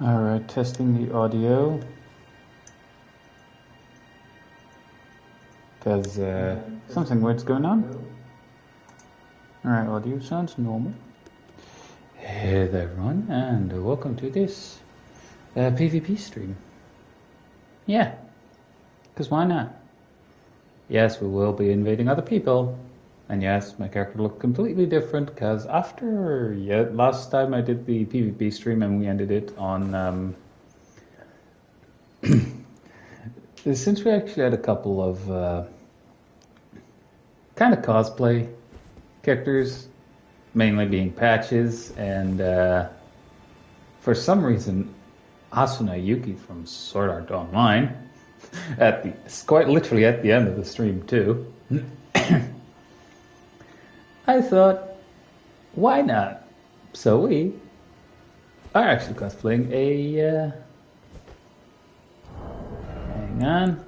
Alright, testing the audio. Because something weird's going on. Alright, audio sounds normal. Hey there everyone, and welcome to this PvP stream. Yeah, because why not? Yes, we will be invading other people. And yes, my character looked completely different because after last time I did the PvP stream and we ended it on since we actually had a couple of kind of cosplay characters, mainly being Patches and for some reason Asuna Yuki from Sword Art Online quite literally at the end of the stream too. I thought, why not? So we are actually cosplaying a, hang on.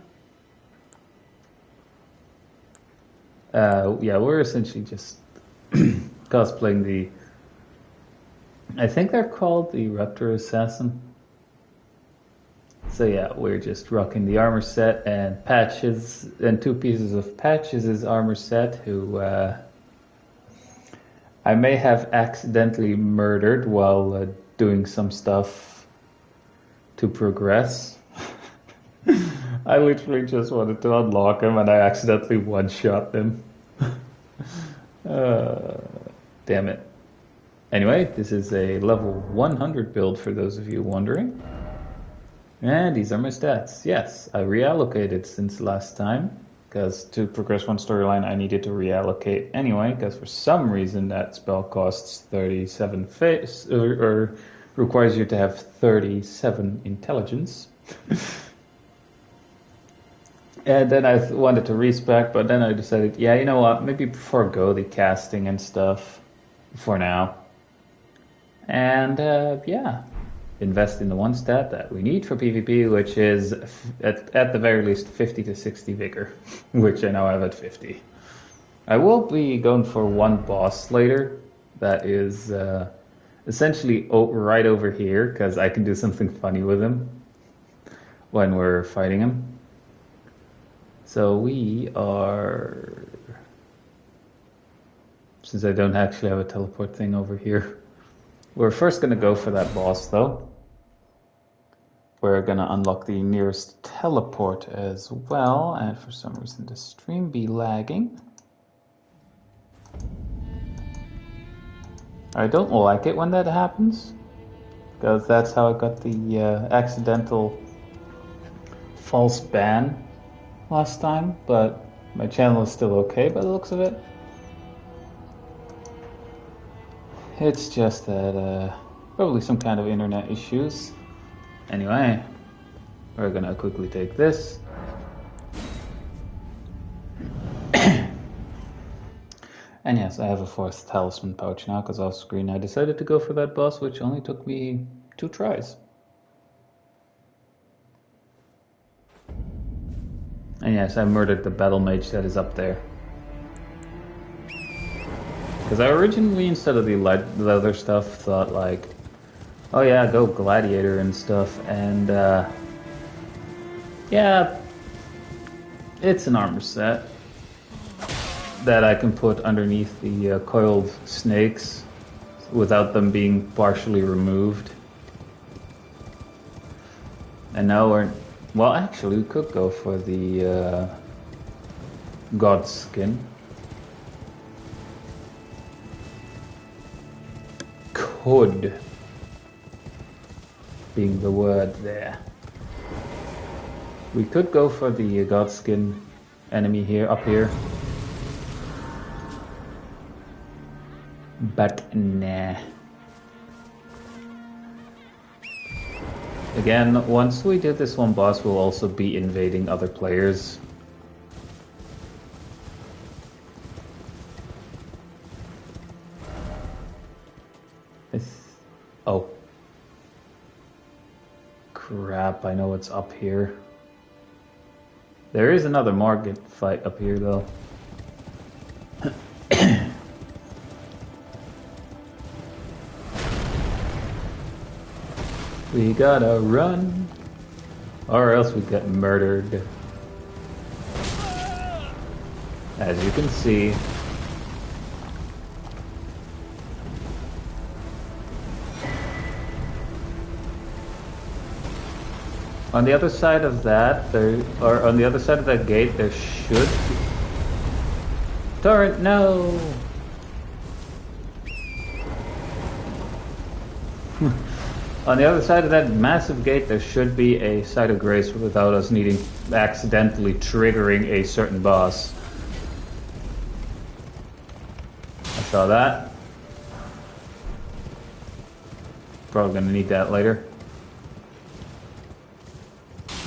Yeah, we're essentially just cosplaying the, I think they're called the Raptor Assassin. So yeah, we're just rocking the armor set and Patches, and two pieces of Patches' armor set, who, I may have accidentally murdered while doing some stuff to progress. I literally just wanted to unlock him and I accidentally one-shot him. Damn it. Anyway, this is a level 100 build for those of you wondering. And these are my stats. Yes, I reallocated since last time. Because to progress one storyline, I needed to reallocate anyway, because for some reason that spell costs 37 or requires you to have 37 intelligence. And then I wanted to respec, but then I decided, yeah, you know what, maybe forego the casting and stuff for now. And yeah, invest in the one stat that we need for PvP, which is at the very least 50 to 60 vigor, which I now have at 50. I will be going for one boss later that is essentially right over here, because I can do something funny with him when we're fighting him. So we are, since I don't actually have a teleport thing over here, we're first going to go for that boss though. We're going to unlock the nearest teleport as well, and for some reason the stream be lagging. I don't like it when that happens, because that's how I got the accidental false ban last time, but my channel is still okay by the looks of it. It's just that probably some kind of internet issues. Anyway, we're gonna quickly take this. And yes, I have a fourth talisman pouch now, because off screen I decided to go for that boss, which only took me 2 tries. And yes, I murdered the battle mage that is up there. Because I originally, instead of the leather stuff, thought like, oh yeah, go gladiator and stuff, and yeah, it's an armor set that I can put underneath the coiled snakes without them being partially removed. And now we're, well actually we could go for the god skin. Could being the word there. We could go for the god skin enemy here, up here. But nah. Again, once we do this one boss, we'll also be invading other players. Oh. Crap, I know what's up here. There is another Margit fight up here though. We gotta run, or else we get murdered. As you can see. On the other side of that, or on the other side of that gate, there should be... Torrent, no! On the other side of that massive gate, there should be a site of grace without us needing accidentally triggering a certain boss. I saw that. Probably gonna need that later.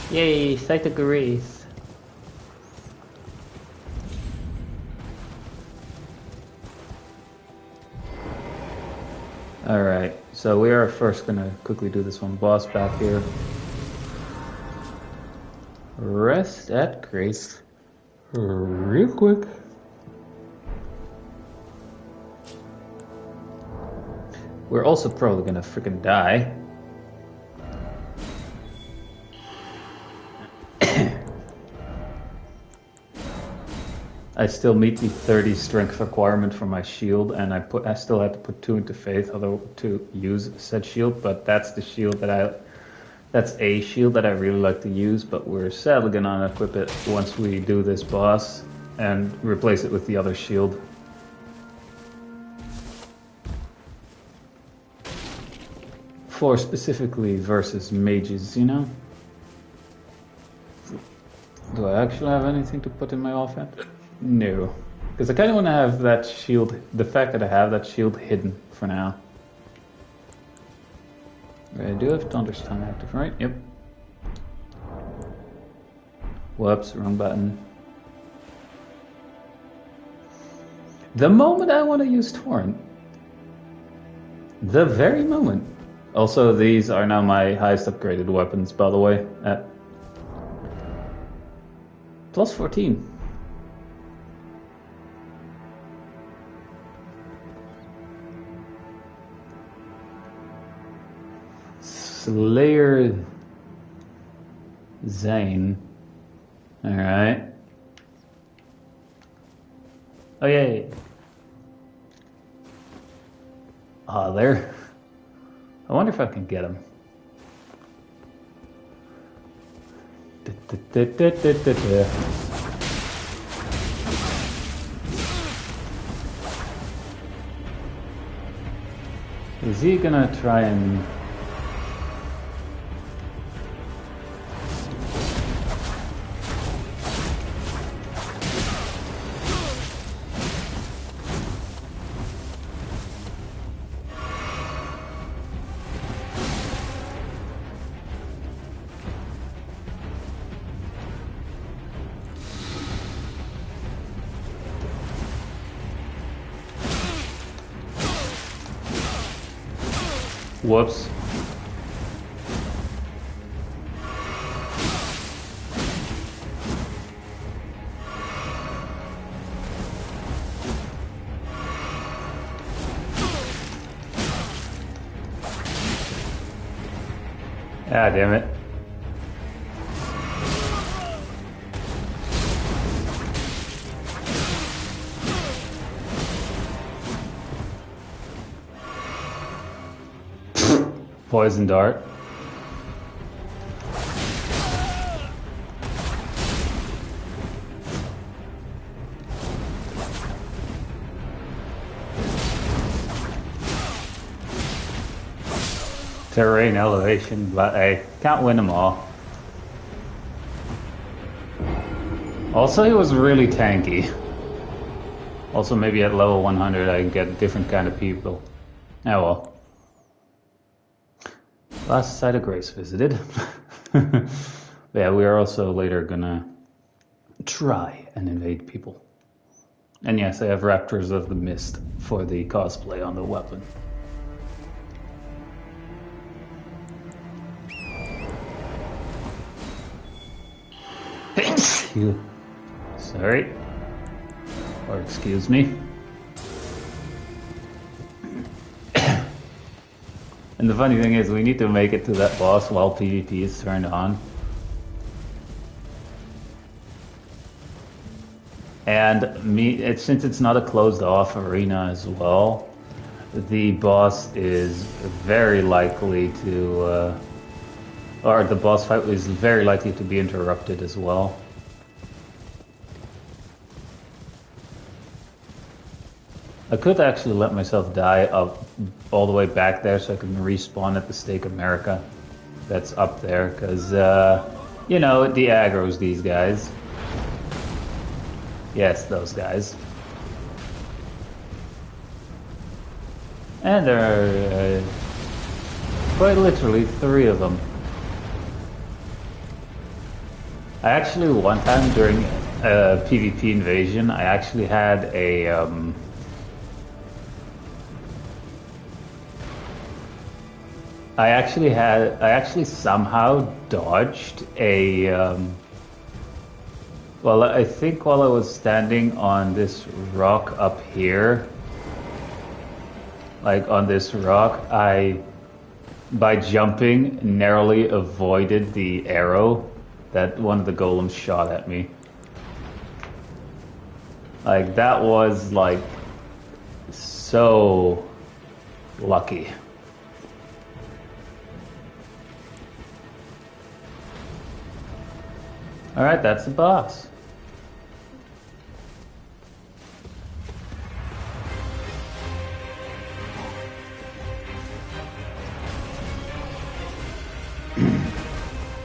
Yay, site of grace. Alright, so we are first gonna quickly do this one boss back here. Rest at grace. Real quick. We're also probably gonna freaking die. I still meet the 30 strength requirement for my shield, and I still had to put 2 into faith to use said shield, but that's the shield that's a shield that I really like to use, but we're sadly gonna unequip it once we do this boss and replace it with the other shield. For specifically versus mages, you know? Do I actually have anything to put in my offhand? No. Because I kind of want to have that shield, the fact that I have that shield hidden for now. I do have Thunder's Tongue active, right? Yep. Whoops, wrong button. The moment I want to use Torrent. The very moment. Also, these are now my highest upgraded weapons, by the way, at plus 14. Slayer Zane. Alright. Oh, yay. Ah, there. I wonder if I can get him. Is he gonna try and... Whoops. Ah, damn it. Poison dart. Terrain elevation, but I can't win them all. Also, he was really tanky. Also, maybe at level 100 I can get different kind of people. Oh well. Last site of grace visited. Yeah, we are also later gonna try and invade people. And yes, I have Raptors of the Mist for the cosplay on the weapon. Sorry. Or excuse me. And the funny thing is, we need to make it to that boss while PvP is turned on. And since it's not a closed-off arena as well, the boss is very likely to, or the boss fight is very likely to be interrupted as well. I could actually let myself die up all the way back there so I can respawn at the Stake America that's up there, because, you know, it de-aggroes these guys. Yes, those guys. And there are quite literally 3 of them. I actually, one time during a PvP invasion, I actually had a... I actually somehow dodged a, well, I think while I was standing on this rock up here, like on this rock, by jumping, narrowly avoided the arrow that one of the golems shot at me. Like, that was, like, so lucky. Alright, that's the boss.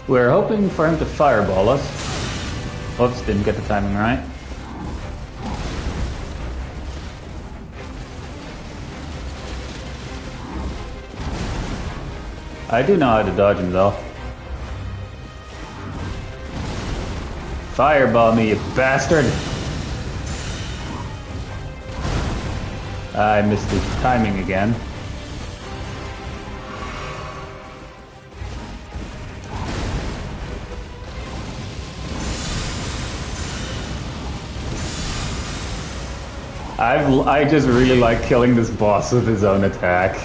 We're hoping for him to fireball us. Oops, didn't get the timing right. I do know how to dodge him though. Fireball me, you bastard! I missed the timing again. I just really like killing this boss with his own attack.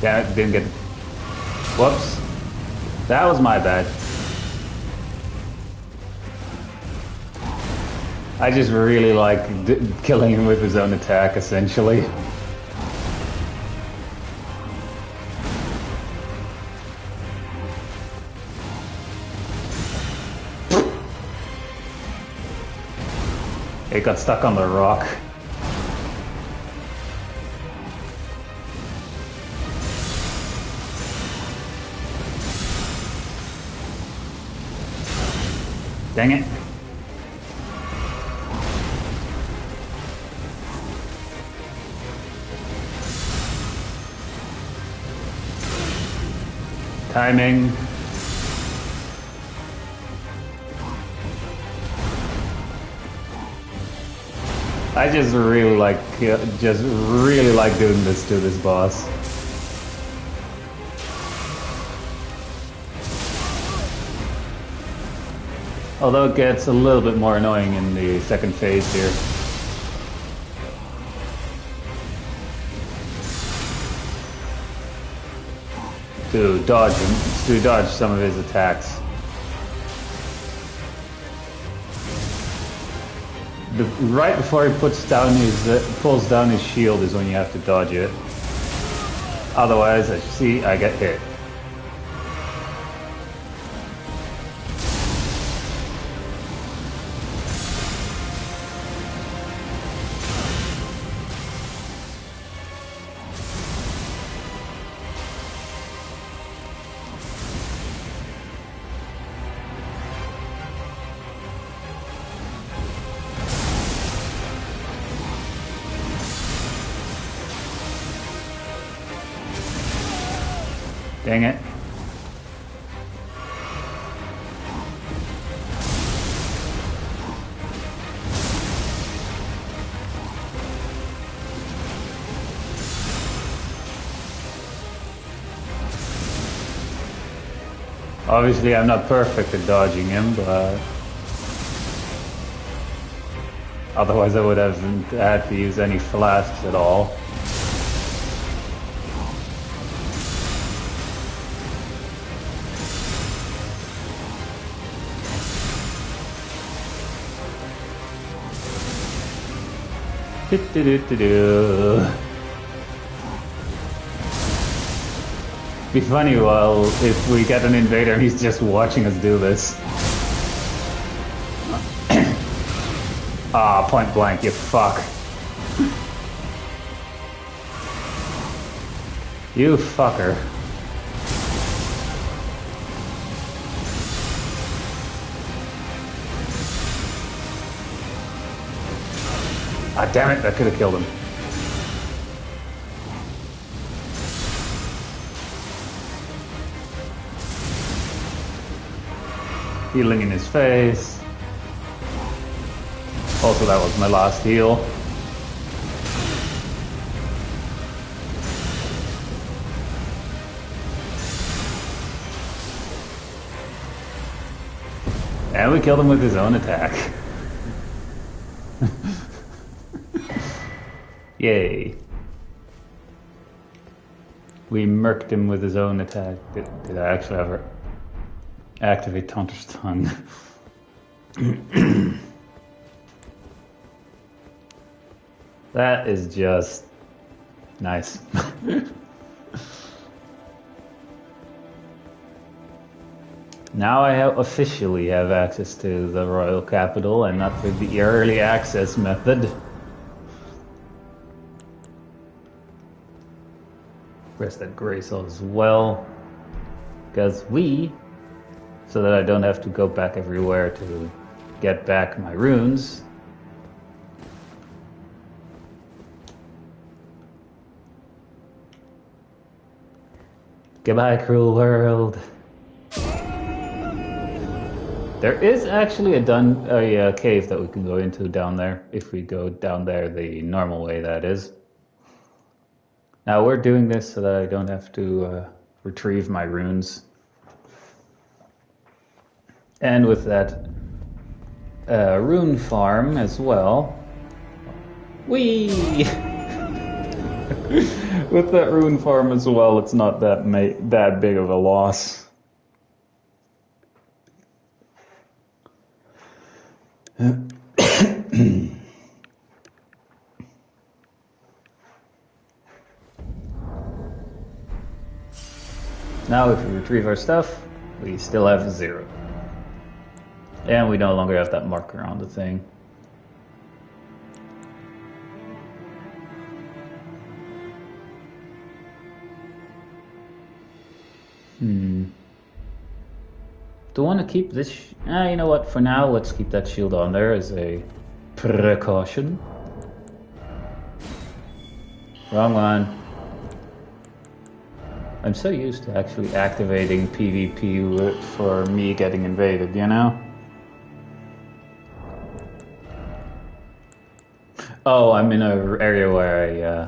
Damn it, didn't get... Whoops. That was my bad. I just really like killing him with his own attack, essentially. It got stuck on the rock. Dang it. Timing. I just really like doing this to this boss. Although it gets a little bit more annoying in the second phase here. To dodge some of his attacks. Right before he pulls down his shield is when you have to dodge it. Otherwise, as you see, I get hit. Dang it. Obviously, I'm not perfect at dodging him, but... Otherwise I would have had to use any flasks at all. Be funny, well, if we get an invader, he's just watching us do this. Ah, point blank, you fuck. You fucker. Ah, damn it, that could have killed him. Healing in his face. Also, that was my last heal. And we killed him with his own attack. Yay. We murked him with his own attack. Did I actually ever activate Taunter's Tongue? That is just nice. Now I officially have access to the Royal Capital and not through the early access method. Press that grace as well. Because so that I don't have to go back everywhere to get back my runes. Goodbye, cruel world. There is actually a cave that we can go into down there, if we go down there the normal way, that is. Now we're doing this so that I don't have to retrieve my runes. And with that rune farm as well. Whee! With that rune farm as well, it's not that big of a loss. Now if we retrieve our stuff, we still have 0. And we no longer have that marker on the thing. Do I want to keep this? You know what? For now, let's keep that shield on there as a precaution. Wrong one. I'm so used to actually activating PvP for me getting invaded, you know? Oh, I'm in an area where I,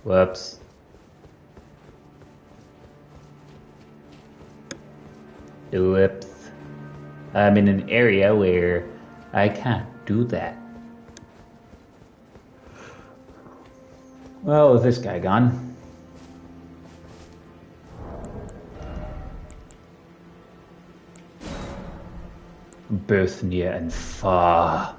whoops. Whoops. I'm in an area where I can't do that. Well, with this guy gone. Both near and far.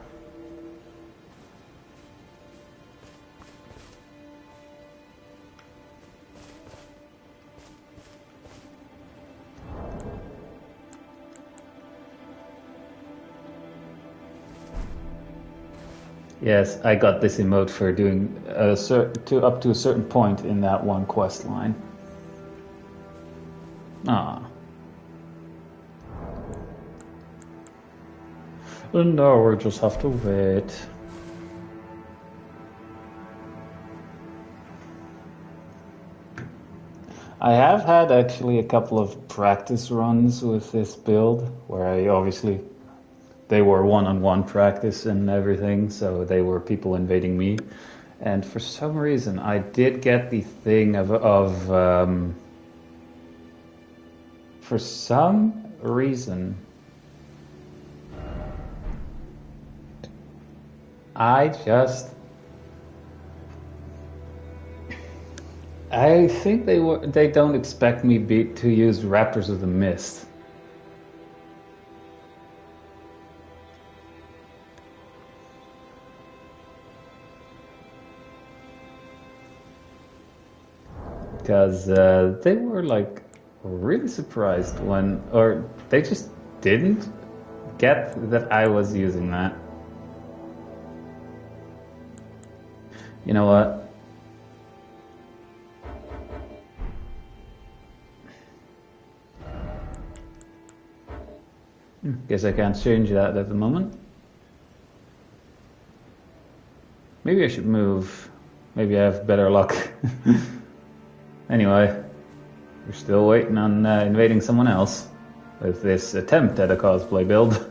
Yes, I got this emote for doing up to a certain point in that one quest line. Ah. And now we just have to wait. I have had actually a couple of practice runs with this build where they were one-on-one practice and everything, so they were people invading me. And for some reason, I did get the thing for some reason, I think they don't expect me to use Raptors of the Mist. Because they were like really surprised or they just didn't get that I was using that. You know what? Guess I can't change that at the moment. Maybe I should move. Maybe I have better luck. Anyway, we're still waiting on invading someone else with this attempt at a cosplay build.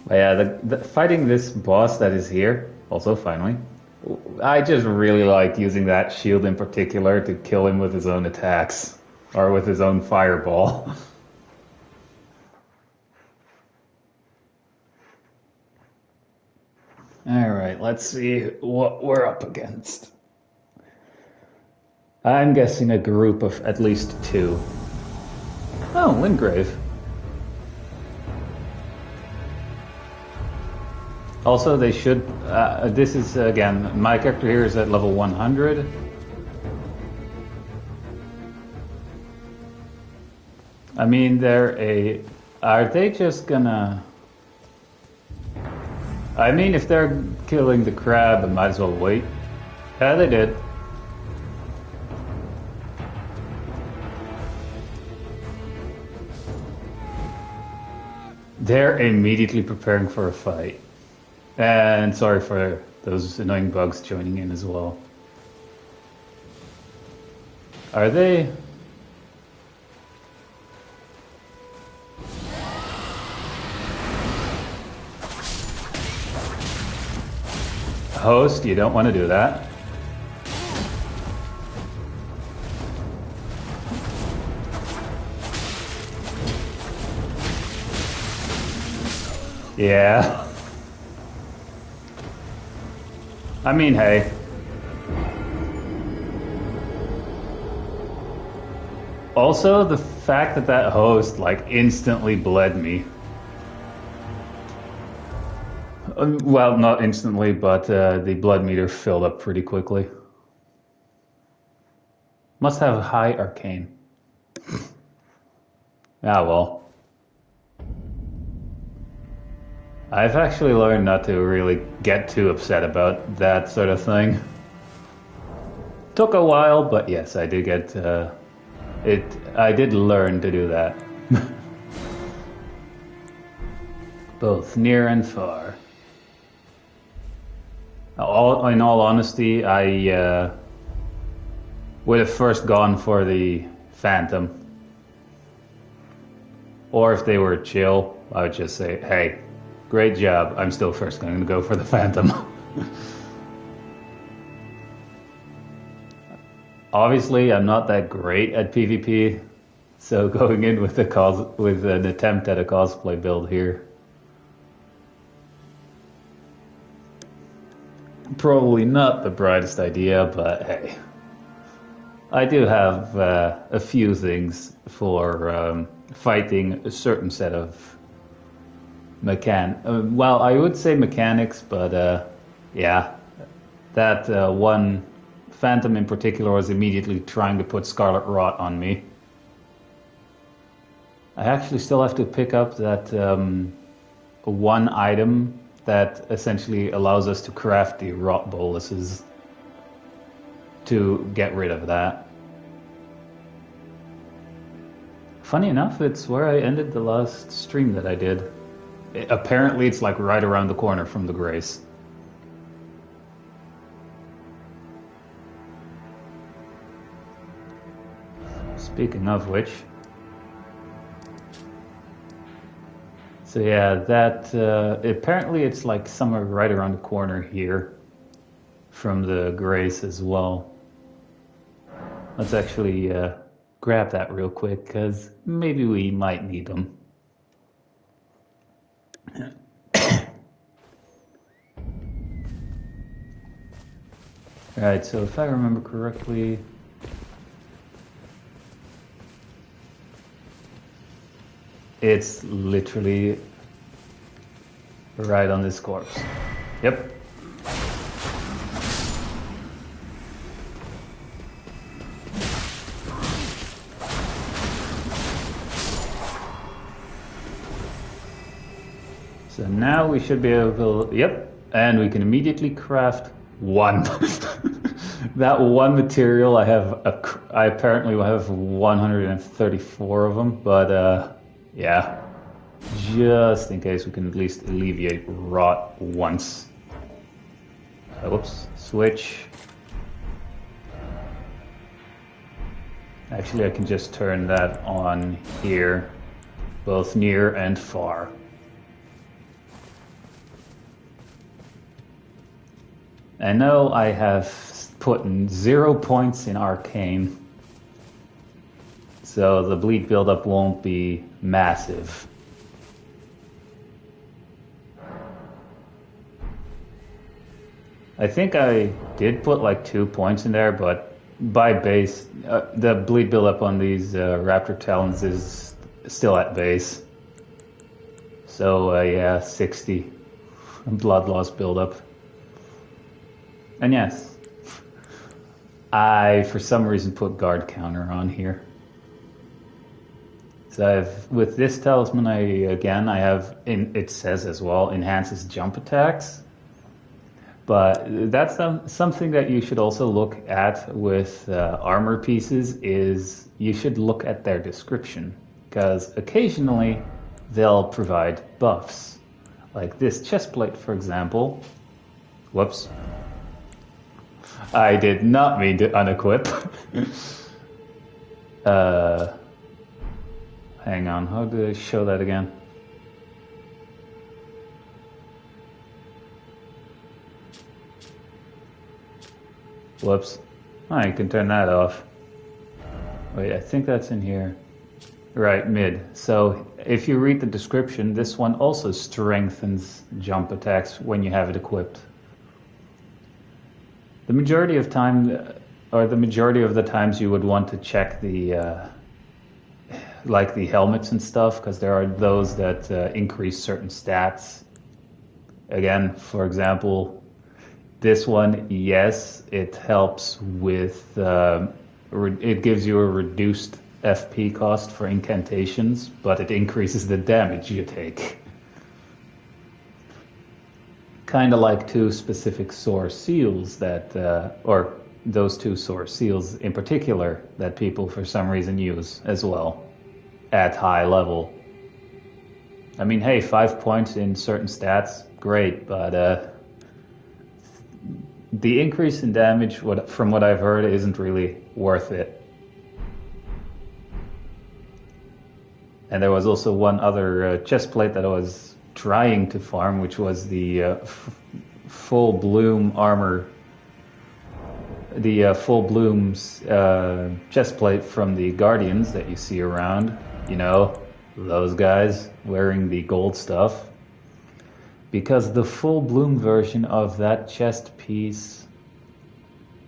But yeah, fighting this boss that is here, also finally, I just really like using that shield in particular to kill him with his own attacks, or with his own fireball. Alright, let's see what we're up against. I'm guessing a group of at least 2. Oh, Windgrave. Also, they should... this is, again, my character here is at level 100. I mean, are they just gonna... I mean, if they're killing the crab, I might as well wait. Yeah, they did. They're immediately preparing for a fight. And sorry for those annoying bugs joining in as well. Are they... Host, you don't want to do that. Yeah. I mean, hey. Also, the fact that host, like, instantly bled me. Well, not instantly, but the blood meter filled up pretty quickly. Must have a high arcane. Ah, well. I've actually learned not to really get too upset about that sort of thing. Took a while, but yes, I did get I did learn to do that. Both near and far. In all honesty, I would have first gone for the Phantom. Or if they were chill, I would just say, hey, great job, I'm still first going to go for the Phantom. Obviously, I'm not that great at PvP, so going in with an attempt at a cosplay build here, probably not the brightest idea, but hey, I do have a few things for fighting a certain set of well, I would say mechanics, but yeah, that one Phantom in particular was immediately trying to put Scarlet Rot on me. I actually still have to pick up that one item that essentially allows us to craft the Rot boluses to get rid of that. Funny enough, it's where I ended the last stream that I did. Apparently it's like right around the corner from the Grace. Speaking of which, so yeah, that apparently it's like somewhere right around the corner here from the Grace as well. Let's actually grab that real quick, because maybe we might need them. Right, so if I remember correctly, it's literally right on this corpse. Yep. So now we should be able, yep, and we can immediately craft one. That one material, I apparently will have 134 of them, but yeah, just in case we can at least alleviate rot once. Whoops, switch. Actually, I can just turn that on here, both near and far. I know I have put 0 points in Arcane, so the bleed buildup won't be massive. I think I did put like 2 points in there, but by base, the bleed buildup on these Raptor Talons is still at base. So yeah, 60 blood loss buildup. And yes, I, for some reason, put guard counter on here. So with this talisman, I have, it says as well, enhances jump attacks. But that's something that you should also look at with armor pieces, is you should look at their description. Because occasionally, they'll provide buffs. Like this chestplate, for example. Whoops. I did not mean to unequip. Hang on, how do I show that again? Whoops. Oh, you can turn that off. Wait, I think that's in here. Right, mid. So if you read the description, this one also strengthens jump attacks when you have it equipped. The majority of the times you would want to check the like the helmets and stuff, because there are those that increase certain stats. Again, for example, this one, yes, it helps with it gives you a reduced FP cost for incantations, but it increases the damage you take. Kind of like two specific Soar Seals that, or those two Soar Seals in particular, that people for some reason use as well at high level. I mean, hey, 5 points in certain stats, great, but the increase in damage, from what I've heard, isn't really worth it. And there was also one other chest plate that I was trying to farm, which was the full bloom armor, the full blooms chest plate from the Guardians that you see around. You know, those guys wearing the gold stuff. Because the full bloom version of that chest piece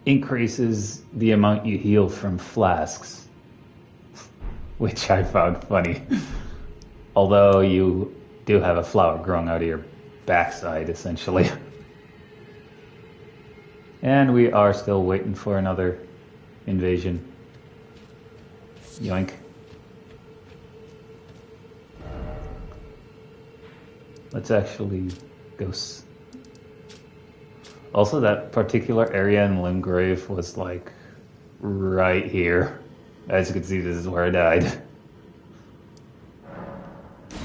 increases the amount you heal from flasks, which I found funny. Although you do have a flower growing out of your backside, essentially. And we are still waiting for another invasion. Yoink. Let's actually go... Also, that particular area in Limgrave was like right here. As you can see, this is where I died.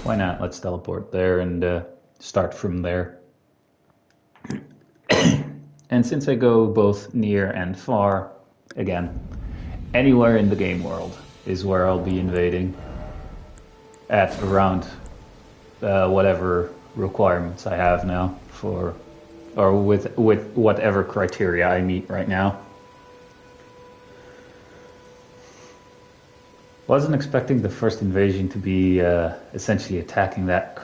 Why not? Let's teleport there and start from there. And since I go both near and far, again, anywhere in the game world is where I'll be invading at around whatever requirements I have now for, or with whatever criteria I meet right now. Wasn't expecting the first invasion to be essentially attacking that,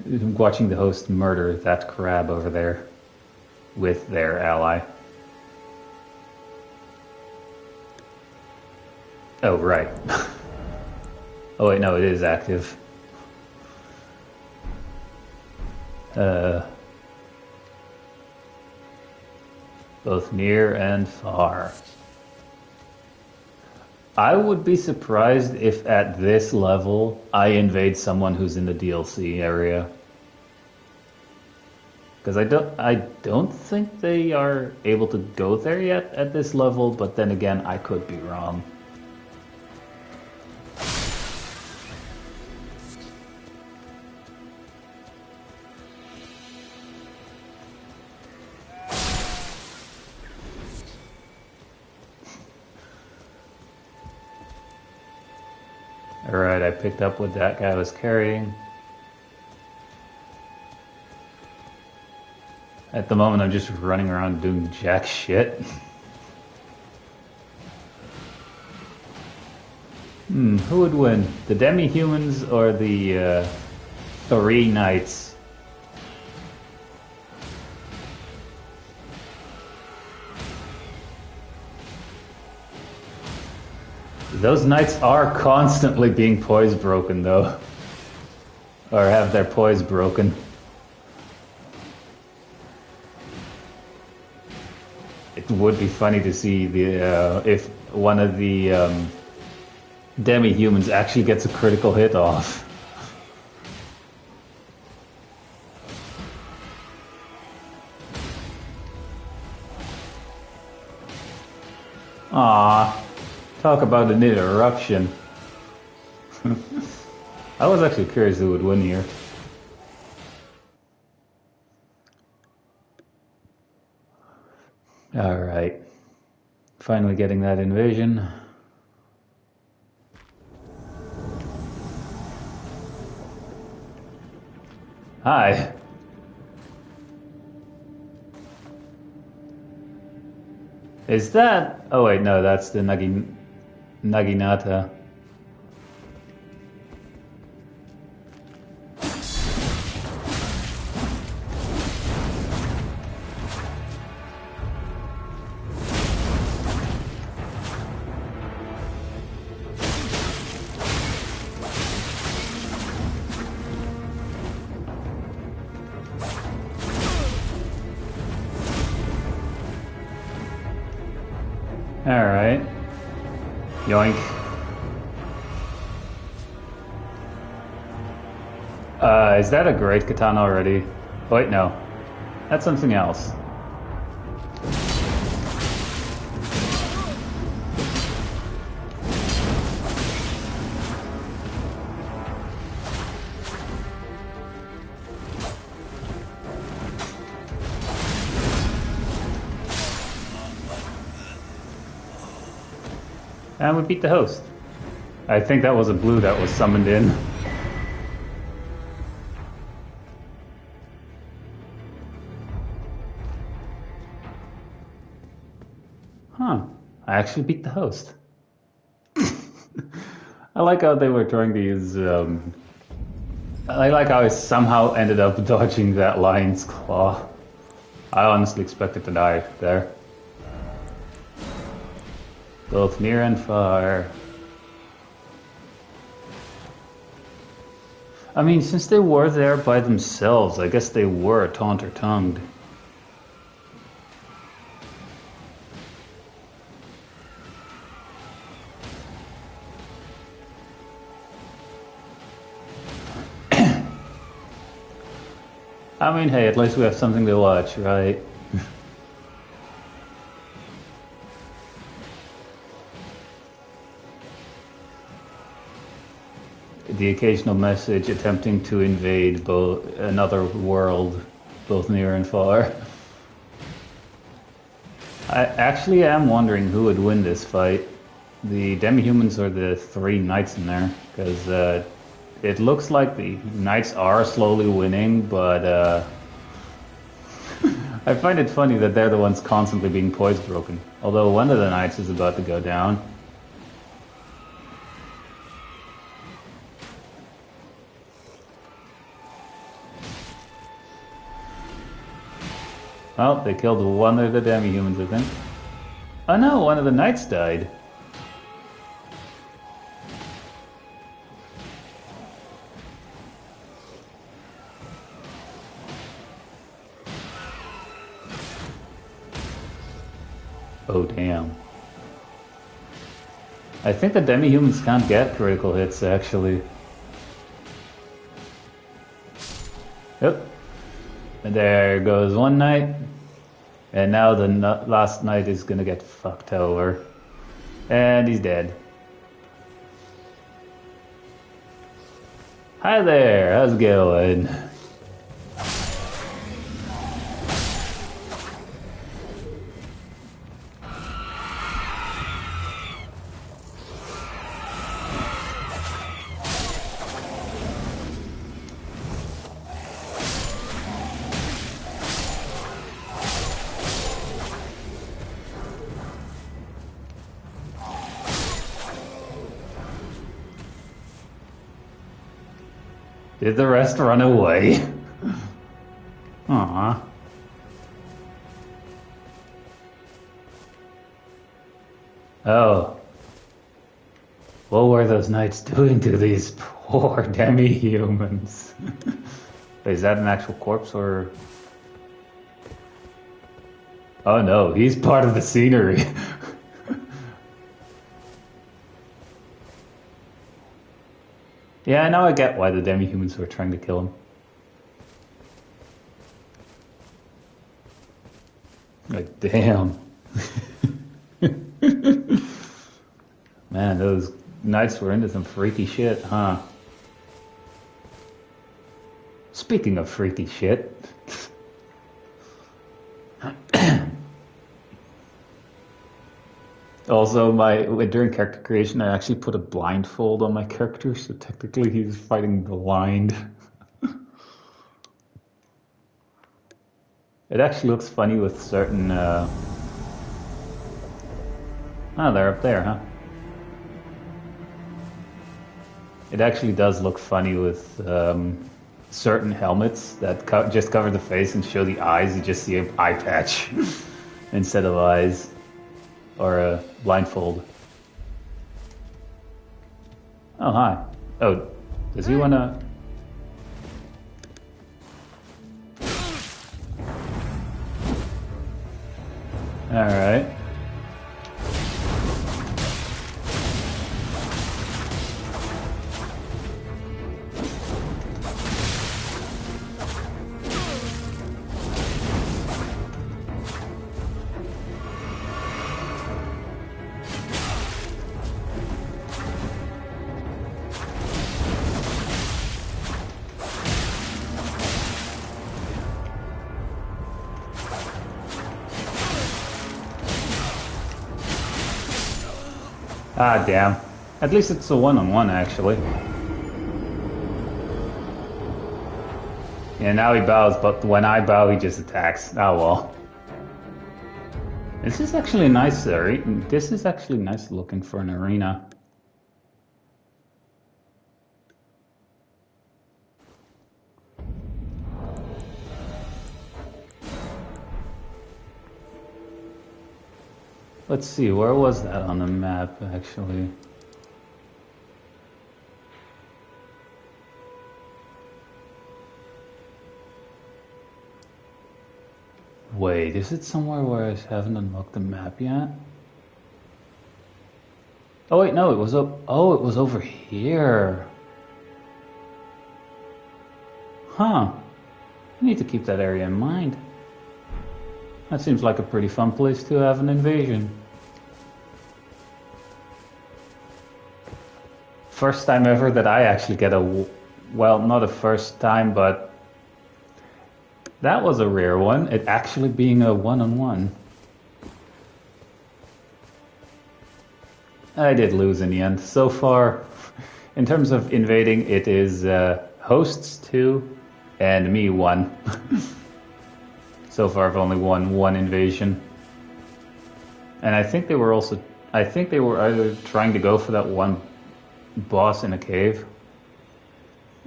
watching the host murder that crab over there with their ally. Oh, right. Oh, wait, no, it is active. Both near and far. I would be surprised if at this level I invade someone who's in the DLC area. Because I don't think they are able to go there yet at this level, but then again, I could be wrong. Alright, I picked up what that guy was carrying. At the moment, I'm just running around doing jack shit. Who would win? The demi-humans or the three knights? Those knights are constantly being poise broken, though. Or have their poise broken. It would be funny to see the if one of the demi-humans actually gets a critical hit off. Ah, talk about an interruption. I was actually curious who would win here. Alright. Finally getting that invasion. Hi. Is that... Oh wait, no, that's the Naginata. Alright. Yoink. Is that a great katana already? Wait, no. That's something else. And we beat the host. I think that was a blue that was summoned in. Huh. I actually beat the host. I like how they were trying to use... I like how I somehow ended up dodging that lion's claw. I honestly expected to die there. Both near and far. I mean, since they were there by themselves, I guess they were taunter-tongued. I mean, hey, at least we have something to watch, right? The occasional message attempting to invade another world, both near and far. I actually am wondering who would win this fight. The demi-humans or the three knights in there, because it looks like the knights are slowly winning, but I find it funny that they're the ones constantly being poise broken. Although one of the knights is about to go down. Well, they killed one of the demi-humans, I think. Oh no, one of the knights died. Oh, damn. I think the demi-humans can't get critical hits, actually. Yep. And there goes one knight. And now the last knight is gonna get fucked over. And he's dead. Hi there, how's it going? Did the rest run away? Aww. Oh. What were those knights doing to these poor demi-humans? Is that an actual corpse or... Oh no, he's part of the scenery. Yeah, now I get why the demi-humans were trying to kill him. Like, damn. Man, those knights were into some freaky shit, huh? Speaking of freaky shit. Also, during character creation, I actually put a blindfold on my character, so technically he's fighting blind. It actually looks funny with certain... Oh, they're up there, huh? It actually does look funny with certain helmets that just cover the face and show the eyes. You just see an eye patch instead of eyes. Or a blindfold. Oh, hi. Oh, does he want to... Alright. Ah, damn. At least it's a one-on-one, actually. Yeah, now he bows, but when I bow, he just attacks. Oh, well. This is actually nice, this is actually nice looking for an arena. Let's see, where was that on the map, actually? Wait, is it somewhere where I haven't unlocked the map yet? Oh wait, no, it was up. Oh, it was over here. Huh. I need to keep that area in mind. That seems like a pretty fun place to have an invasion. First time ever that I actually get a... Well, not a first time, but... That was a rare one. It actually being a one-on-one. I did lose in the end. So far, in terms of invading, it is hosts 2 and me 1. So far I've only won one invasion. And I think they were also... I think they were either trying to go for that one boss in a cave.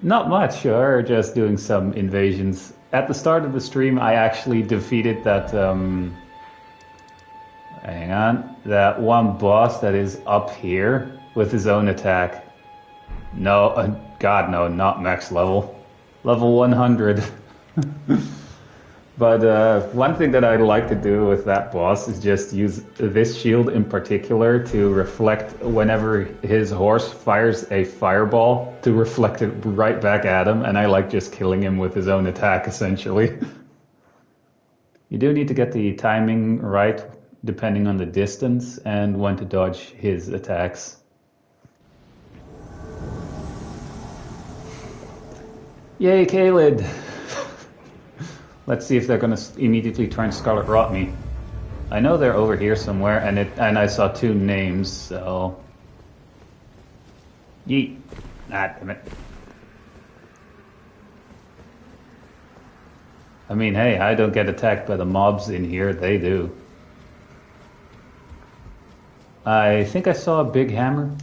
Not much, or just doing some invasions. At the start of the stream, I actually defeated that... hang on. That one boss that is up here with his own attack. No, God no, not max level. Level 100. But one thing that I like to do with that boss is just use this shield in particular to reflect whenever his horse fires a fireball to reflect it right back at him, and I like just killing him with his own attack, essentially. You do need to get the timing right, depending on the distance and when to dodge his attacks. Yay, Kaled! Let's see if they're going to immediately try and Scarlet Rot me. I know they're over here somewhere, and I saw two names, so... Yeet. Ah, damn it. I mean, hey, I don't get attacked by the mobs in here, they do. I think I saw a big hammer.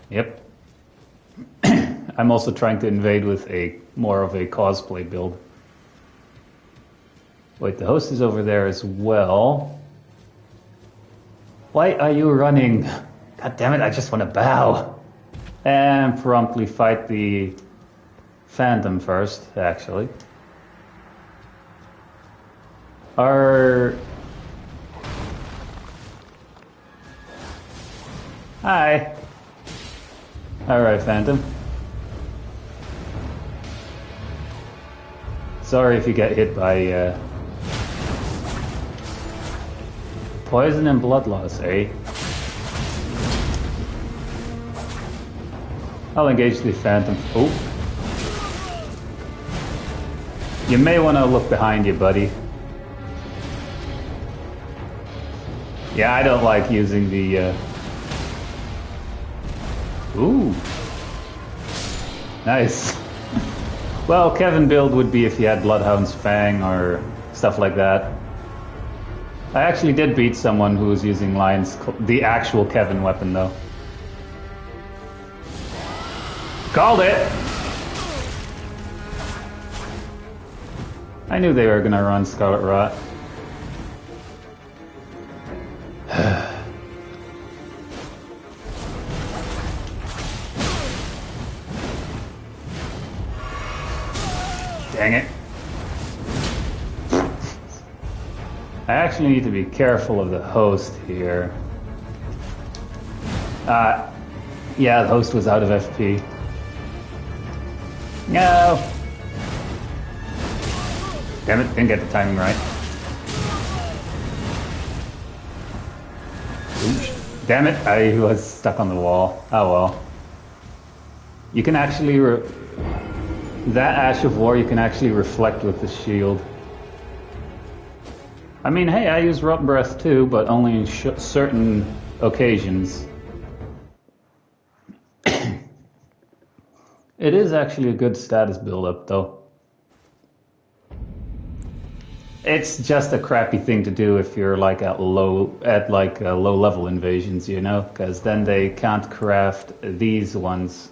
Yep. I'm also trying to invade with more of a cosplay build. Wait, the host is over there as well. Why are you running? God damn it, I just want to bow. And promptly fight the Phantom first, actually. Hi. Alright, Phantom. Sorry if you get hit by poison and blood loss, eh? I'll engage the Phantom. Oh. You may want to look behind you, buddy. Yeah, I don't like using the... Ooh. Nice. Well, Kevin build would be if he had Bloodhound's Fang or stuff like that. I actually did beat someone who was using the actual Kevin weapon, though. Called it! I knew they were gonna run Scarlet Rot. Dang it. I actually need to be careful of the host here. Yeah, the host was out of FP. No! Damn it, didn't get the timing right. Oops. Damn it, I was stuck on the wall. Oh well. You can actually... that Ash of War you can actually reflect with the shield. I mean, hey, I use Rot Breath too, but only in certain occasions. It is actually a good status build-up, though. It's just a crappy thing to do if you're like at low-level invasions, you know, because then they can't craft these ones.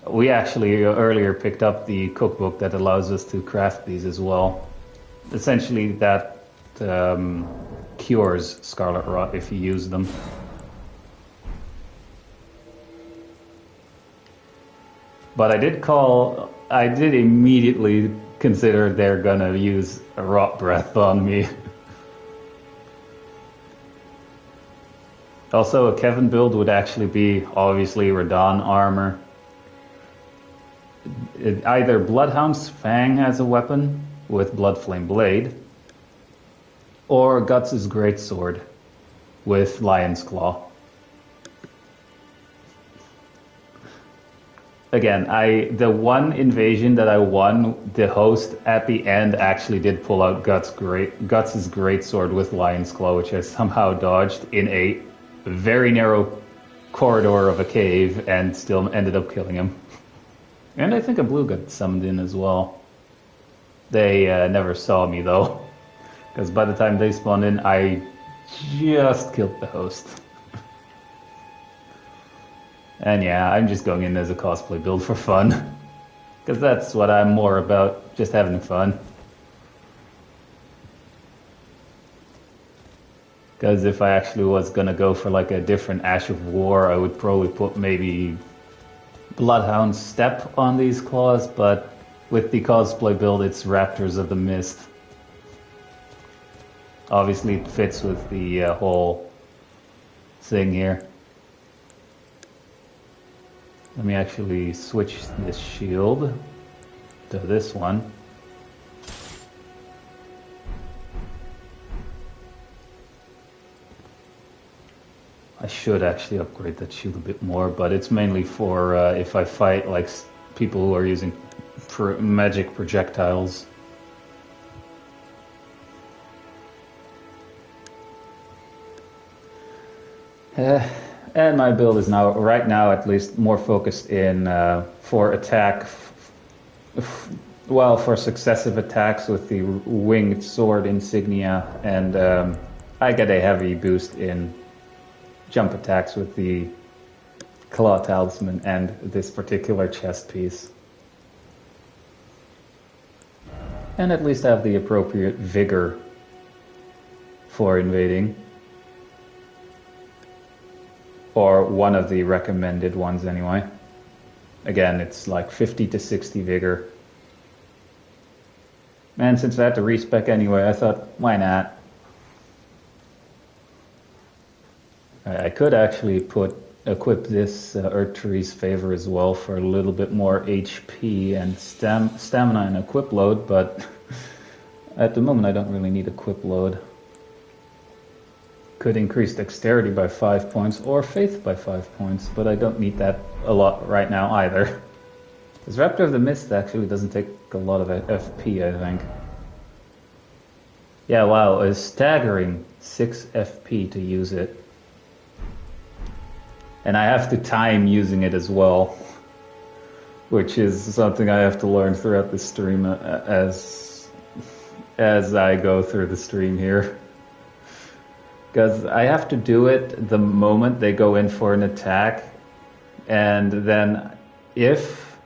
We actually earlier picked up the cookbook that allows us to craft these as well. Essentially, that cures Scarlet Rot if you use them. But I did immediately consider they're gonna use a Rot Breath on me. Also, a Kevin build would actually be, obviously, Radahn armor. Either Bloodhound's Fang as a weapon, with Bloodflame Blade, or Guts' Greatsword, with Lion's Claw. Again, the one invasion that I won, the host at the end actually did pull out Guts' Greatsword with Lion's Claw, which I somehow dodged in a very narrow corridor of a cave and still ended up killing him. And I think a blue got summoned in as well. They never saw me though, because by the time they spawned in, I just killed the host. And yeah, I'm just going in as a cosplay build for fun. Because that's what I'm more about, just having fun. Because if I actually was gonna go for like a different Ash of War, I would probably put maybe Bloodhound Step on these claws, but With the cosplay build, it's Raptors of the Mist. Obviously, it fits with the whole thing here. Let me actually switch this shield to this one. I should actually upgrade that shield a bit more, but it's mainly for if I fight like people who are using magic projectiles. And my build is now, right now at least, more focused in for attack, well, for successive attacks with the winged sword insignia, and I get a heavy boost in jump attacks with the claw talisman and this particular chest piece. And at least have the appropriate vigor for invading. Or one of the recommended ones anyway. Again, it's like 50 to 60 vigor. And since I had to respec anyway, I thought, why not? I could actually equip this Earth Favor as well for a little bit more HP and stamina and equip load, but at the moment I don't really need equip load. Could increase dexterity by 5 points or faith by 5 points, but I don't need that a lot right now either. This Raptor of the Mist actually doesn't take a lot of FP, I think. Yeah, wow, a staggering 6 FP to use it. And I have to time using it as well, which is something I have to learn throughout the stream as I go through the stream here. Because I have to do it the moment they go in for an attack, and then if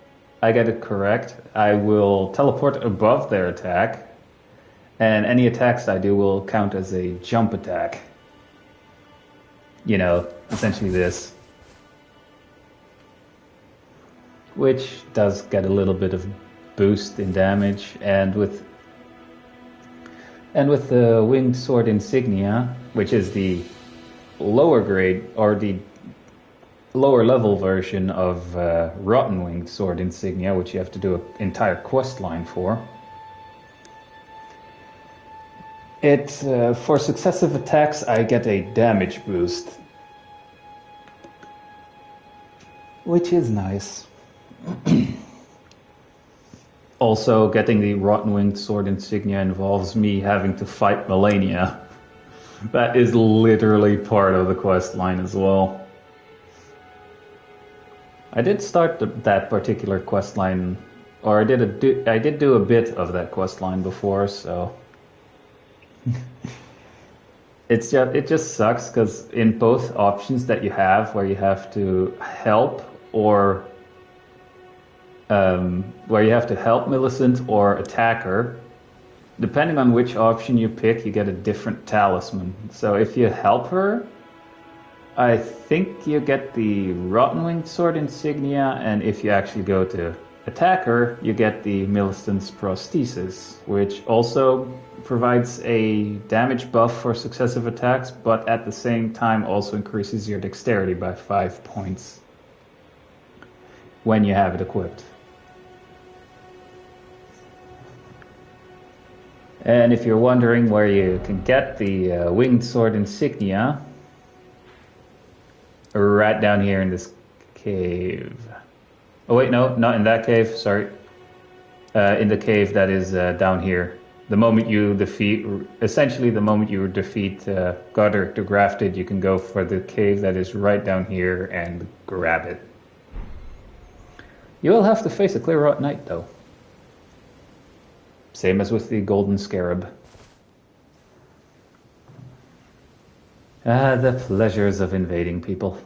I get it correct, I will teleport above their attack, and any attacks I do will count as a jump attack. You know, essentially this. Which does get a little bit of boost in damage, and with the winged sword insignia, which is the lower grade or the lower level version of Rotten Winged Sword Insignia, which you have to do an entire quest line for. For successive attacks, I get a damage boost, which is nice. Also, getting the Rotten Winged Sword Insignia involves me having to fight Melania. That is literally part of the quest line as well. I did start that particular quest line, or I did do a bit of that quest line before, so it just sucks because in both options that you have, where you have to help or where you have to help Millicent or attack her, depending on which option you pick, you get a different talisman. So if you help her, I think you get the Rotten Winged Sword Insignia, and if you actually go to attack her, you get the Millicent's Prosthesis, which also provides a damage buff for successive attacks, but at the same time also increases your dexterity by 5 points when you have it equipped. And if you're wondering where you can get the Winged Sword Insignia, right down here in this cave. Oh wait, no, not in that cave, sorry. In the cave that is down here. The moment you defeat, essentially the moment you defeat Goddard the Grafted, you can go for the cave that is right down here and grab it. You will have to face a clear out night though. Same as with the Golden Scarab. Ah, the pleasures of invading people.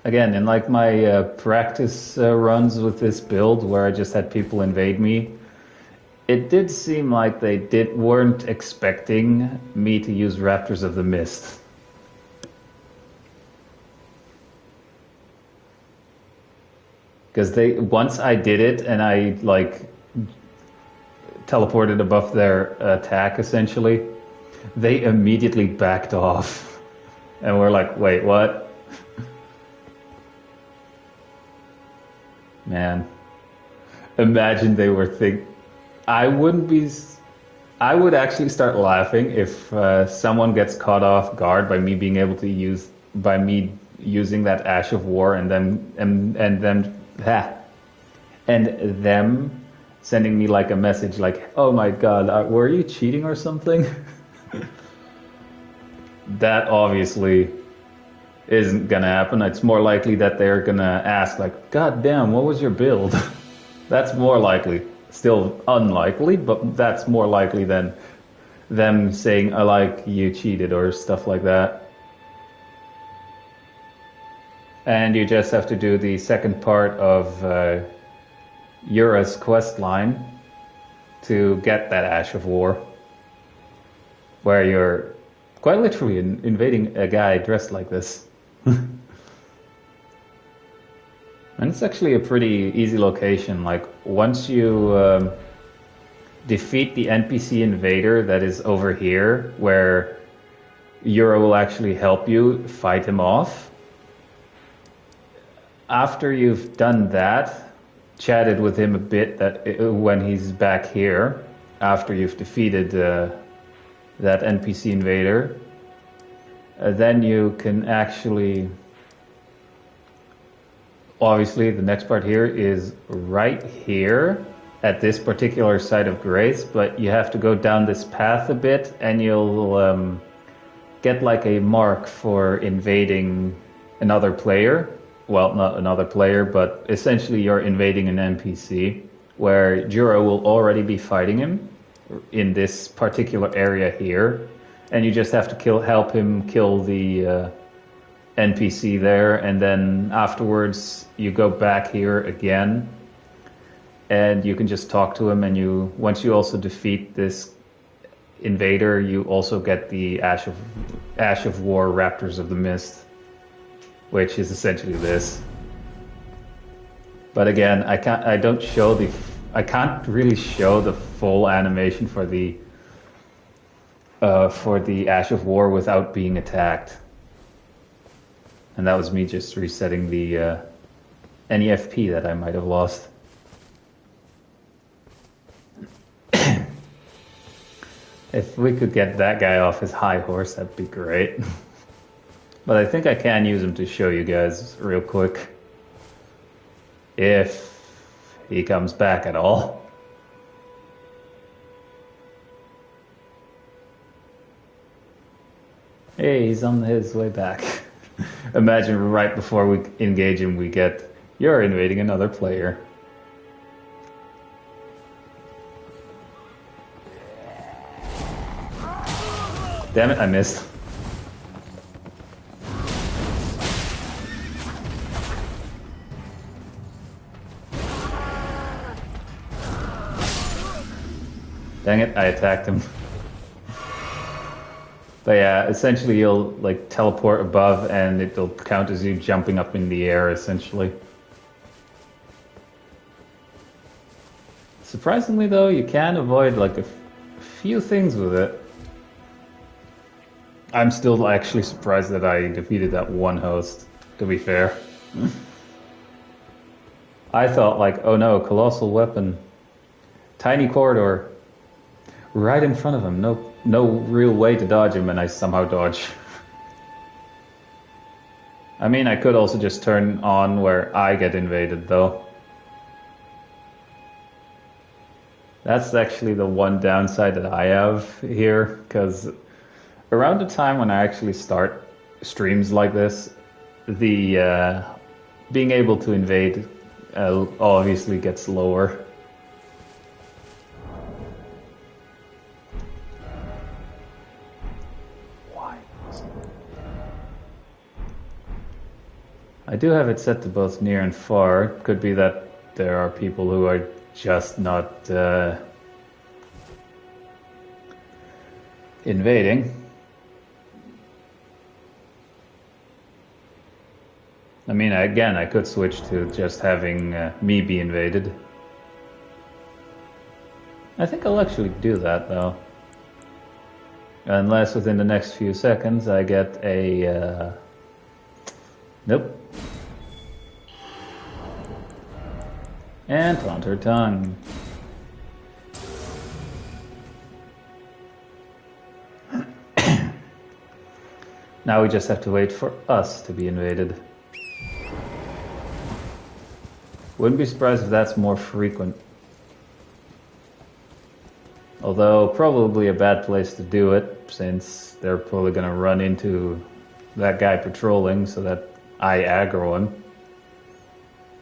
Again, in like my practice runs with this build, where I just had people invade me, it did seem like they weren't expecting me to use Raptors of the Mist. Because they once I did it and I like teleported above their attack essentially, they immediately backed off, and we're like, wait, what? Man, imagine they were I wouldn't be. I would actually start laughing if someone gets caught off guard by me being able to by me using that Ash of War and them sending me like a message like, "Oh my God, were you cheating or something?" That obviously isn't gonna happen. It's more likely that they're gonna ask like, "God damn, what was your build?" That's more likely. Still unlikely, but that's more likely than them saying, "I like you cheated" or stuff like that. And you just have to do the second part of Yura's quest line to get that Ash of War, where you're quite literally invading a guy dressed like this. And it's actually a pretty easy location. Like, once you defeat the NPC invader that is over here, where Euro will actually help you fight him off. After you've done that, chatted with him a bit when he's back here, after you've defeated that NPC invader, then you can actually... Obviously, the next part here is right here at this particular site of grace, but you have to go down this path a bit and you'll get like a mark for invading another player. Well, not another player, but essentially you're invading an NPC where Juro will already be fighting him in this particular area here. And you just have to help him kill the NPC there, and then afterwards you go back here again and you can just talk to him, and once you also defeat this invader, you also get the Ash of War Raptors of the Mist, which is essentially this. But again, I can't really show the full animation for the Ash of War without being attacked. And that was me just resetting the NEFP that I might have lost. If we could get that guy off his high horse, that'd be great. But I think I can use him to show you guys real quick. If he comes back at all. Hey, he's on his way back. Imagine right before we engage him, we get, "You're invading another player." Damn it, I missed. Dang it, I attacked him. But yeah, essentially you'll like teleport above and it'll count as you jumping up in the air, essentially. Surprisingly though, you can avoid like a few things with it. I'm still actually surprised that I defeated that one host, to be fair. I thought like, oh no, colossal weapon. Tiny corridor. Right in front of him, no real way to dodge him, and I somehow dodge. I mean, I could also just turn on where I get invaded, though. That's actually the one downside that I have here, because around the time when I actually start streams like this, the being able to invade obviously gets lower. I do have it set to both near and far. Could be that there are people who are just not invading. I mean, again, I could switch to just having me be invaded. I think I'll actually do that, though. Unless within the next few seconds I get a... Nope. And taunt her tongue. Now we just have to wait for us to be invaded. Wouldn't be surprised if that's more frequent. Although probably a bad place to do it, since they're probably going to run into that guy patrolling so that I aggro him.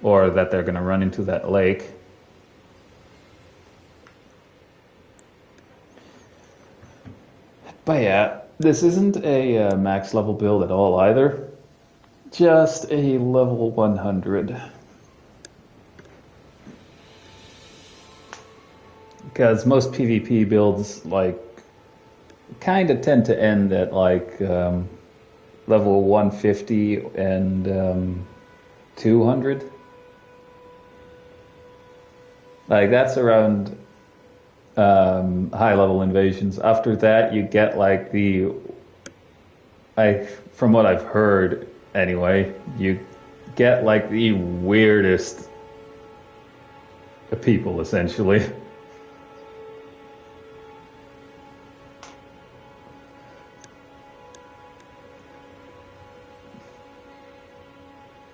Or that they're going to run into that lake. But yeah, this isn't a max level build at all either. Just a level 100. Because most PvP builds, like, kind of tend to end at, like, level 150 and 200. Like, that's around high-level invasions. After that, you get, like, from what I've heard, anyway, you get, like, the weirdest people, essentially.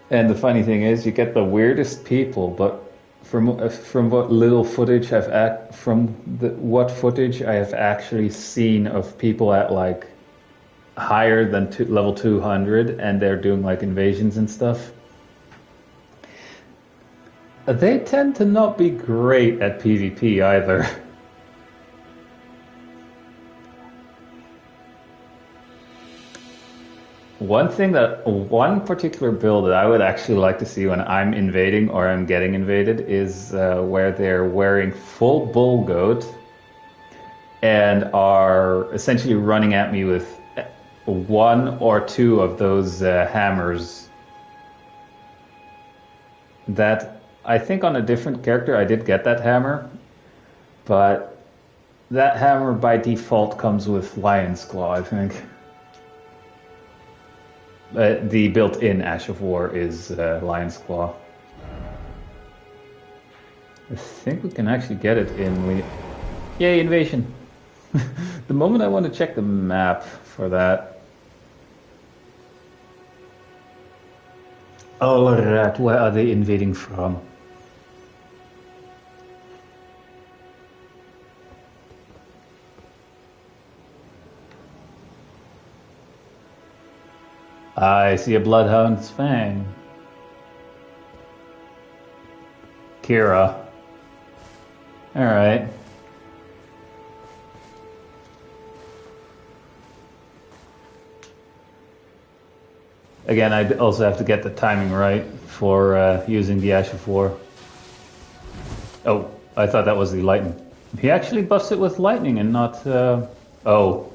And the funny thing is, you get the weirdest people, but from what little footage what footage I have actually seen of people at like higher than level 200, and they're doing like invasions and stuff, they tend to not be great at PvP either. One particular build that I would actually like to see when I'm invading or I'm getting invaded is where they're wearing full bull goat and are essentially running at me with one or two of those hammers. That, I think on a different character I did get that hammer, but that hammer by default comes with Lion's Claw, I think. The built-in Ash of War is Lion's Claw. I think we can actually get it in... Yay, invasion! The moment I want to check the map for that. Alright, where are they invading from? I see a bloodhound's fang. Kira. Alright. Again, I also have to get the timing right for using the Ash of War. Oh, I thought that was the lightning. He actually buffs it with lightning and not... Oh,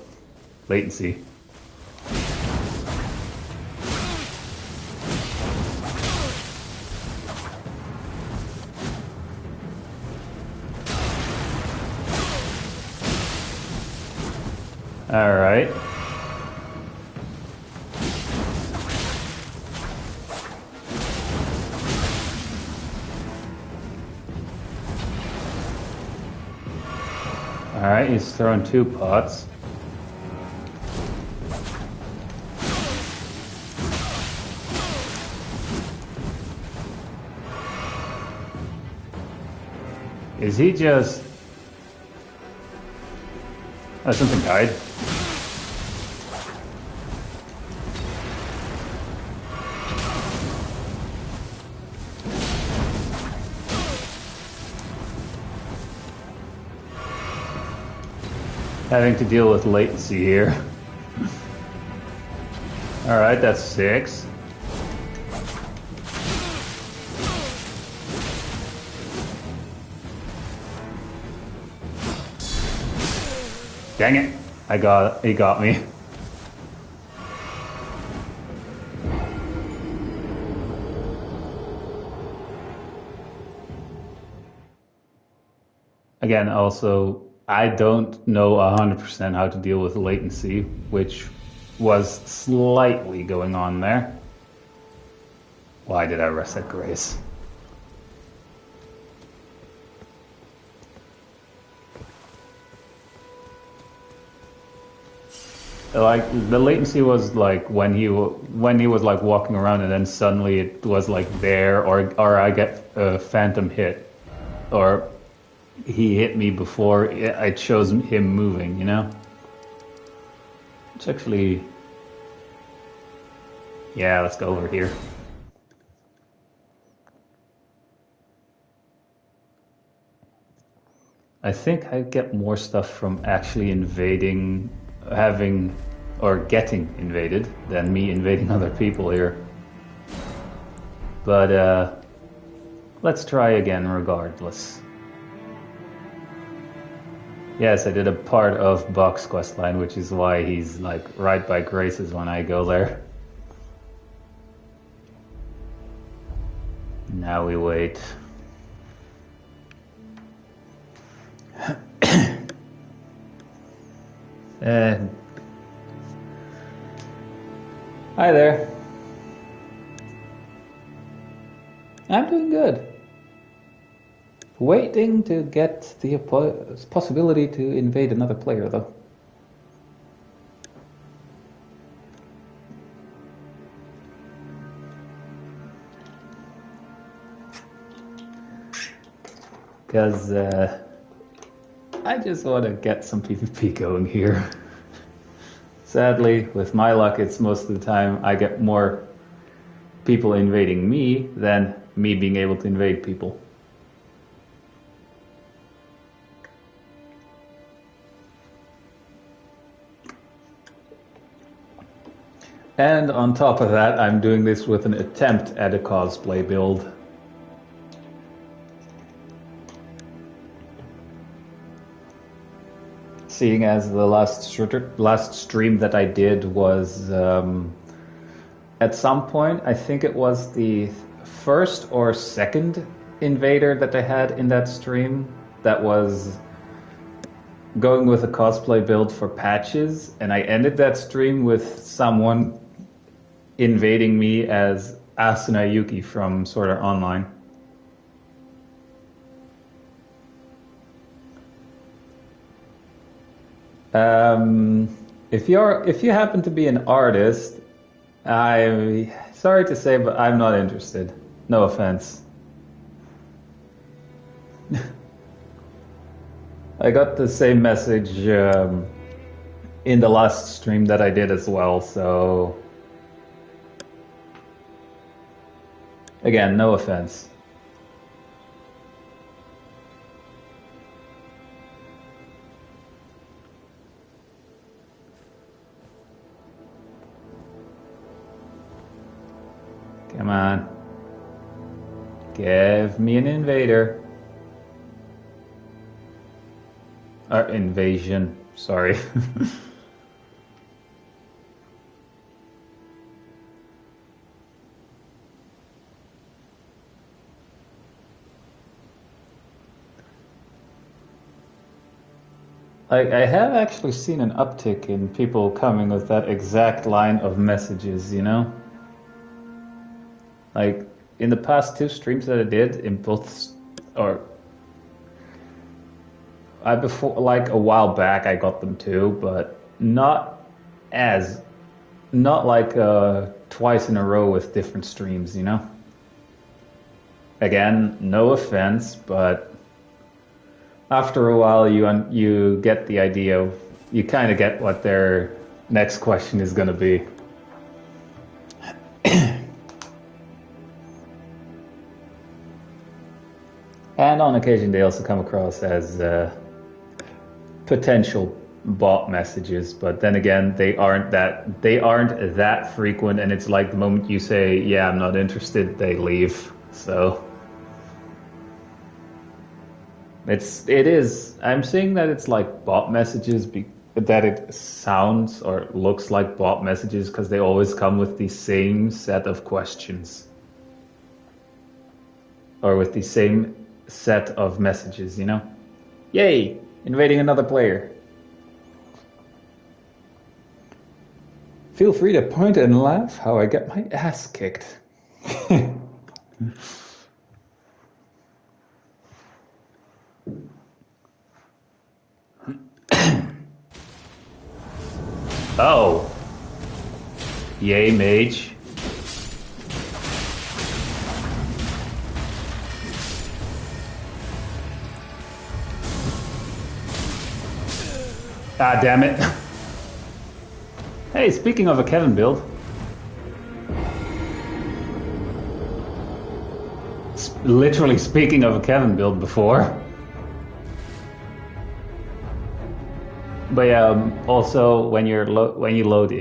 latency. All right. All right, he's throwing 2 pots. Is he just... Oh, something died. Having to deal with latency here. Alright, that's 6. Dang it! He got me. again, also, I don't know 100% how to deal with latency, which was slightly going on there. Why did I reset Grace? Like the latency was like when he was like walking around and then suddenly it was like there, or I get a phantom hit, or he hit me before it shows him moving, you know? It's actually, yeah, let's go over here. I think I get more stuff from actually invading, having, or getting invaded than me invading other people here. But let's try again regardless. Yes, I did a part of Buck's questline, which is why he's like right by Grace's when I go there. Now we wait. Hi there. I'm doing good. Waiting to get the possibility to invade another player, though. Because I just want to get some PvP going here. Sadly, with my luck, it's most of the time I get more people invading me than me being able to invade people. And on top of that, I'm doing this with an attempt at a cosplay build. Seeing as the last stream that I did was at some point, I think it was the first or second invader that I had in that stream that was going with a cosplay build for patches, and I ended that stream with someone invading me as Asuna Yuki from Sword Art Online. If you happen to be an artist, I'm sorry to say, but I'm not interested. No offense. I got the same message in the last stream that I did as well, so again, no offense. Come on. Give me an invader. Or invasion, sorry. I have actually seen an uptick in people coming with that exact line of messages, you know? Like, in the past 2 streams that I did, in both, or before, like a while back, I got them too, but not like twice in a row with different streams, you know? Again, no offense, but after a while, you get the idea. You kind of get what their next question is going to be. And on occasion, they also come across as potential bot messages, but then again, they aren't that frequent. And it's like the moment you say, "Yeah, I'm not interested," they leave. So it is. I'm saying that it's like bot messages, that it sounds or looks like bot messages because they always come with the same set of questions, or with the same set of messages, you know? Yay! Invading another player. Feel free to point and laugh how I get my ass kicked. Oh. Yay, mage. Ah, damn it. Hey, speaking of a Kevin build. Literally speaking of a Kevin build before. But yeah, also when you load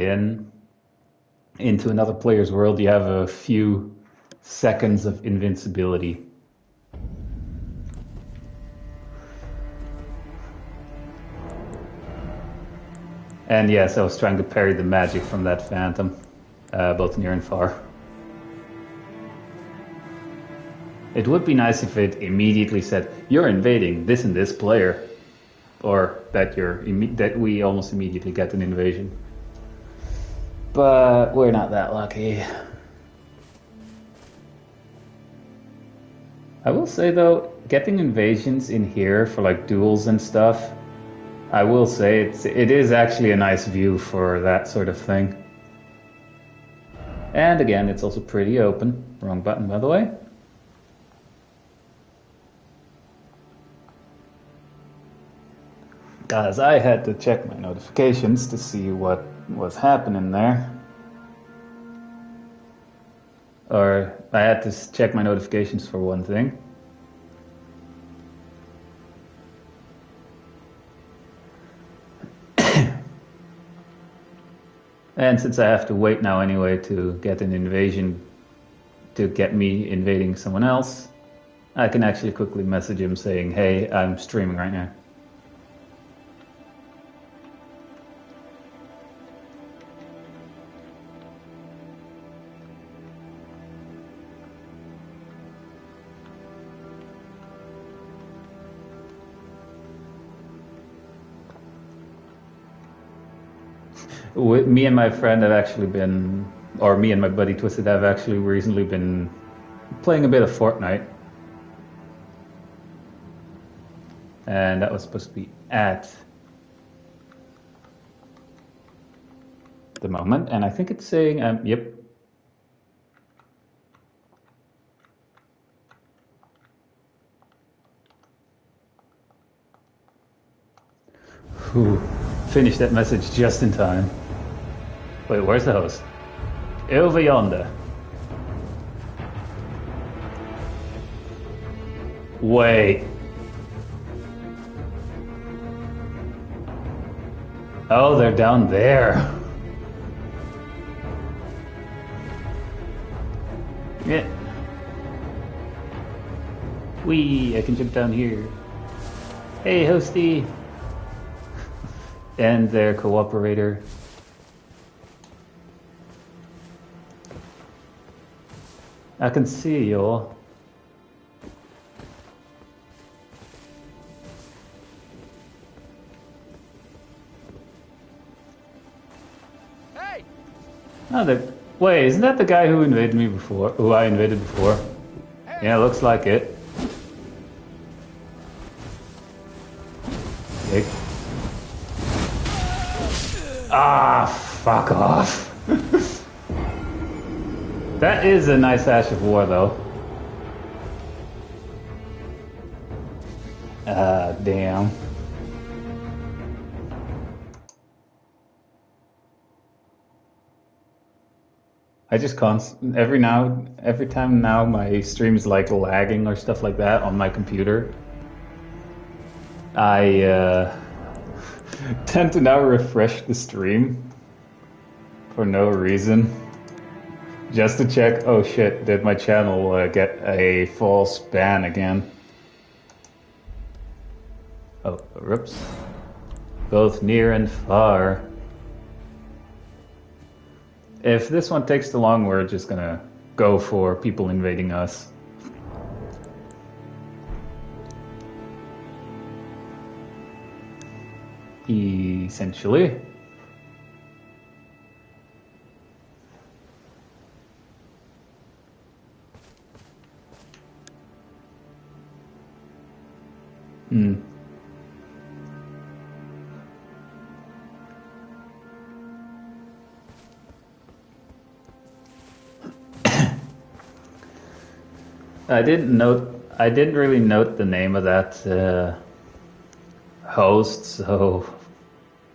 into another player's world, you have a few seconds of invincibility. And yes, I was trying to parry the magic from that phantom, both near and far. It would be nice if it immediately said, "You're invading this and this player," or that that we almost immediately get an invasion. But we're not that lucky. I will say though, getting invasions in here for like duels and stuff, I will say it is actually a nice view for that sort of thing. And again, it's also pretty open. Wrong button, by the way. Guys, I had to check my notifications to see what was happening there. Or I had to check my notifications for one thing. And since I have to wait now anyway to get an invasion, to get me invading someone else, I can actually quickly message him saying, "Hey, I'm streaming right now." Me and my friend have actually been, or me and my buddy Twisted have actually recently been playing a bit of Fortnite. And that was supposed to be at the moment. And I think it's saying, yep. Whew. Finished that message just in time. Wait, where's the host? Over yonder. Wait. Oh, they're down there. Yeah. Wee, I can jump down here. Hey, hosty. And their cooperator. I can see y'all. Hey! Oh, wait, isn't that the guy who invaded me before? Who I invaded before? Hey. Yeah, looks like it. Okay. Ah, fuck off. That is a nice Ash of War, though. Damn. I just every time now my stream's like lagging or stuff like that on my computer. I tend to now refresh the stream for no reason. Just to check, oh shit, did my channel get a false ban again? Oh, whoops. Both near and far. If this one takes too long, we're just gonna go for people invading us. Essentially. Hmm. I didn't really note the name of that host, so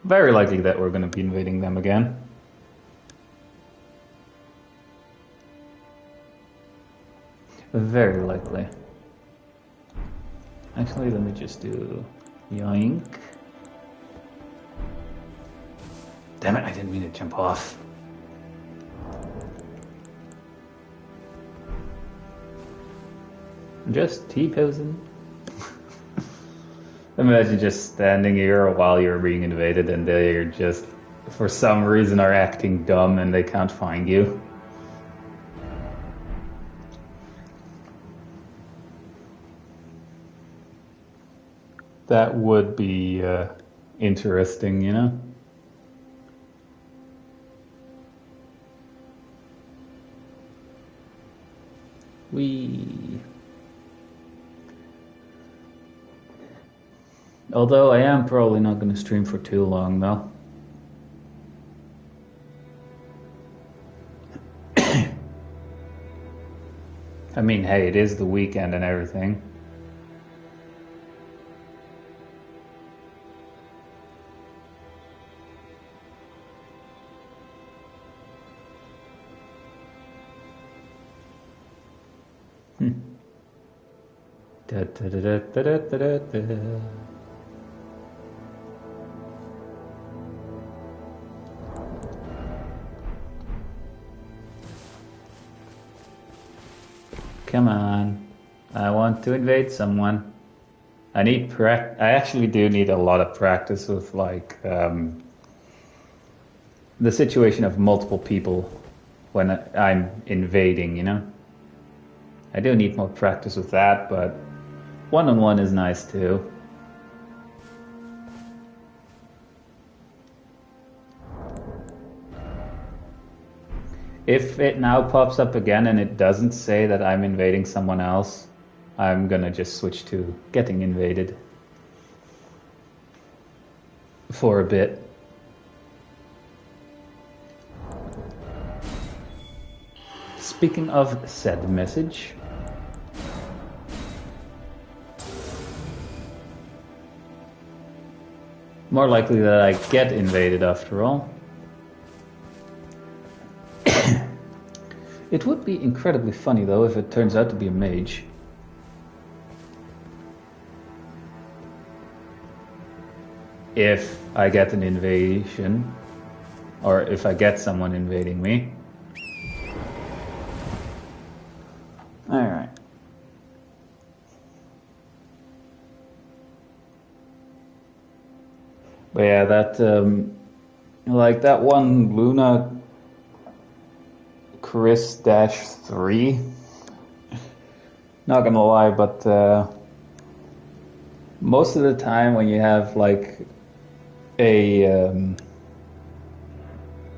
very likely that we're going to be invading them again. Very likely. Actually, let me just do yoink. Damn it, I didn't mean to jump off. Just T-posing. Imagine just standing here while you're being invaded and they're just, for some reason, are acting dumb and they can't find you. That would be interesting, you know? Although I am probably not going to stream for too long, though. I mean, hey, it is the weekend and everything. Da, da, da, da, da, da, da. Come on. I want to invade someone. I actually do need a lot of practice with like the situation of multiple people when I'm invading, you know? I do need more practice with that, but one-on-one is nice too. If it now pops up again and it doesn't say that I'm invading someone else, I'm gonna just switch to getting invaded for a bit. Speaking of said message, more likely that I get invaded after all. It would be incredibly funny though if it turns out to be a mage. If I get an invasion, or if I get someone invading me. Alright. But yeah, that, like that one Luna Chris-3, not gonna lie, but most of the time when you have like a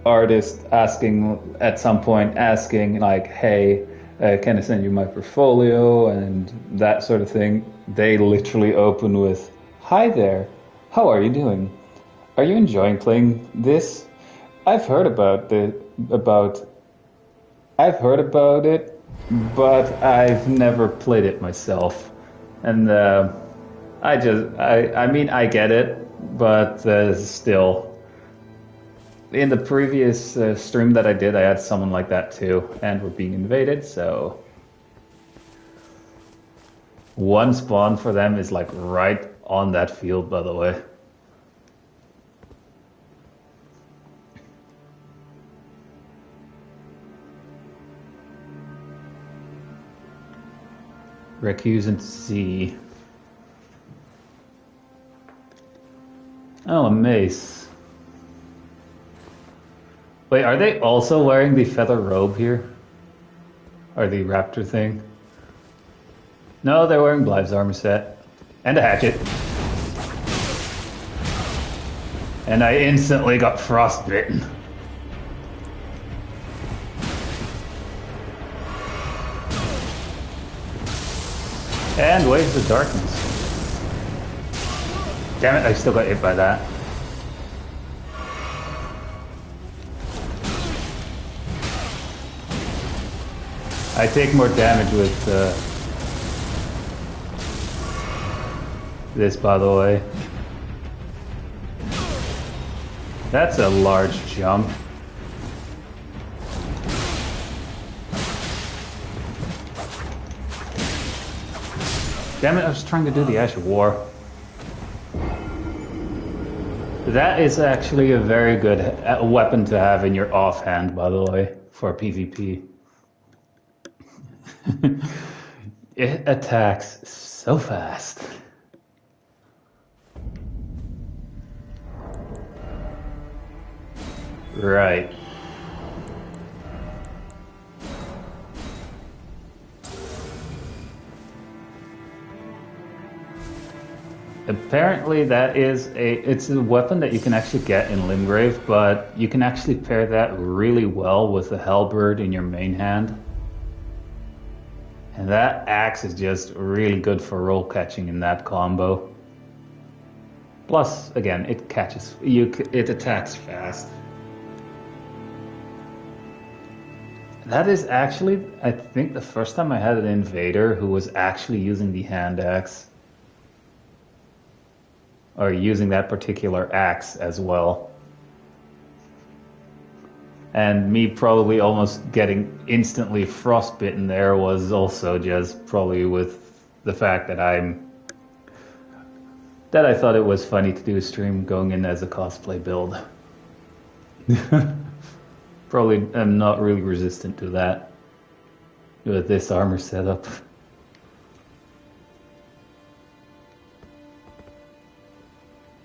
artist asking at some point like, hey, can I send you my portfolio and that sort of thing, they literally open with, hi there, how are you doing? Are you enjoying playing this? I've heard about it, but I've never played it myself. And I mean, I get it, but still. In the previous stream that I did, I had someone like that too, and we're being invaded, so one spawn for them is like right on that field, by the way. Recusant Z. Oh, a mace. Wait, are they also wearing the feather robe here? Or the raptor thing? No, they're wearing Blythe's armor set. And a hatchet. And I instantly got frostbitten. And Waves of Darkness. Damn it, I still got hit by that. I take more damage with this, by the way. That's a large jump. Damn it, I was trying to do the Ash of War. That is actually a very good weapon to have in your offhand, by the way, for PvP. It attacks so fast. Right. Apparently it's a weapon that you can actually get in Limgrave, but you can actually pair that really well with the halberd in your main hand. And that axe is just really good for roll catching in that combo. Plus, again, it attacks fast. That is actually, I think, the first time I had an invader who was actually using the hand axe. Or using that particular axe as well. And me probably almost getting instantly frostbitten there was also just probably with the fact that I thought it was funny to do a stream going in as a cosplay build. Probably am not really resistant to that with this armor setup.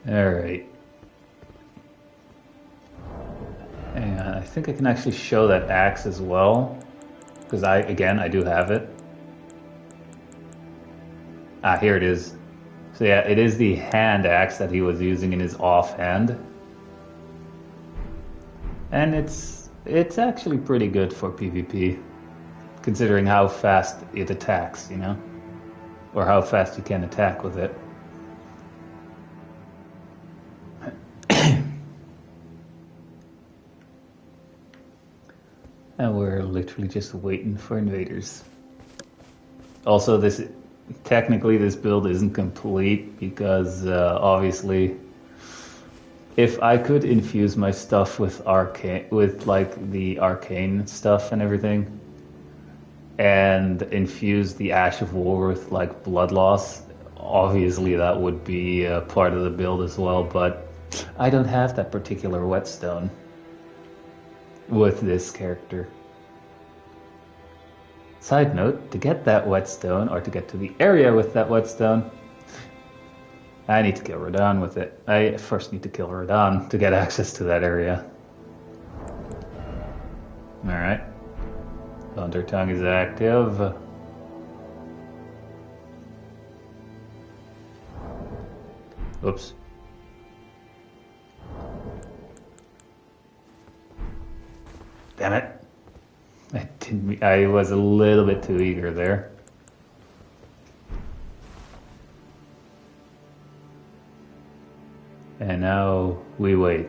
Alright. Hang on, I think I can actually show that axe as well. Because I do have it. Ah, here it is. So yeah, it is the hand axe that he was using in his offhand. And it's actually pretty good for PvP. Considering how fast it attacks, you know? Or how fast you can attack with it. And we're literally just waiting for invaders. Also, technically this build isn't complete because obviously, if I could infuse my stuff with like the arcane stuff and everything, and infuse the Ash of War with like blood loss, obviously that would be a part of the build as well. But I don't have that particular whetstone with this character. Side note, to get that whetstone, or to get to the area with that whetstone, I need to kill Radahn with it. I first need to kill Radahn to get access to that area. Alright. Thunder Tongue is active. Oops. Damn it. I was a little bit too eager there. And now we wait.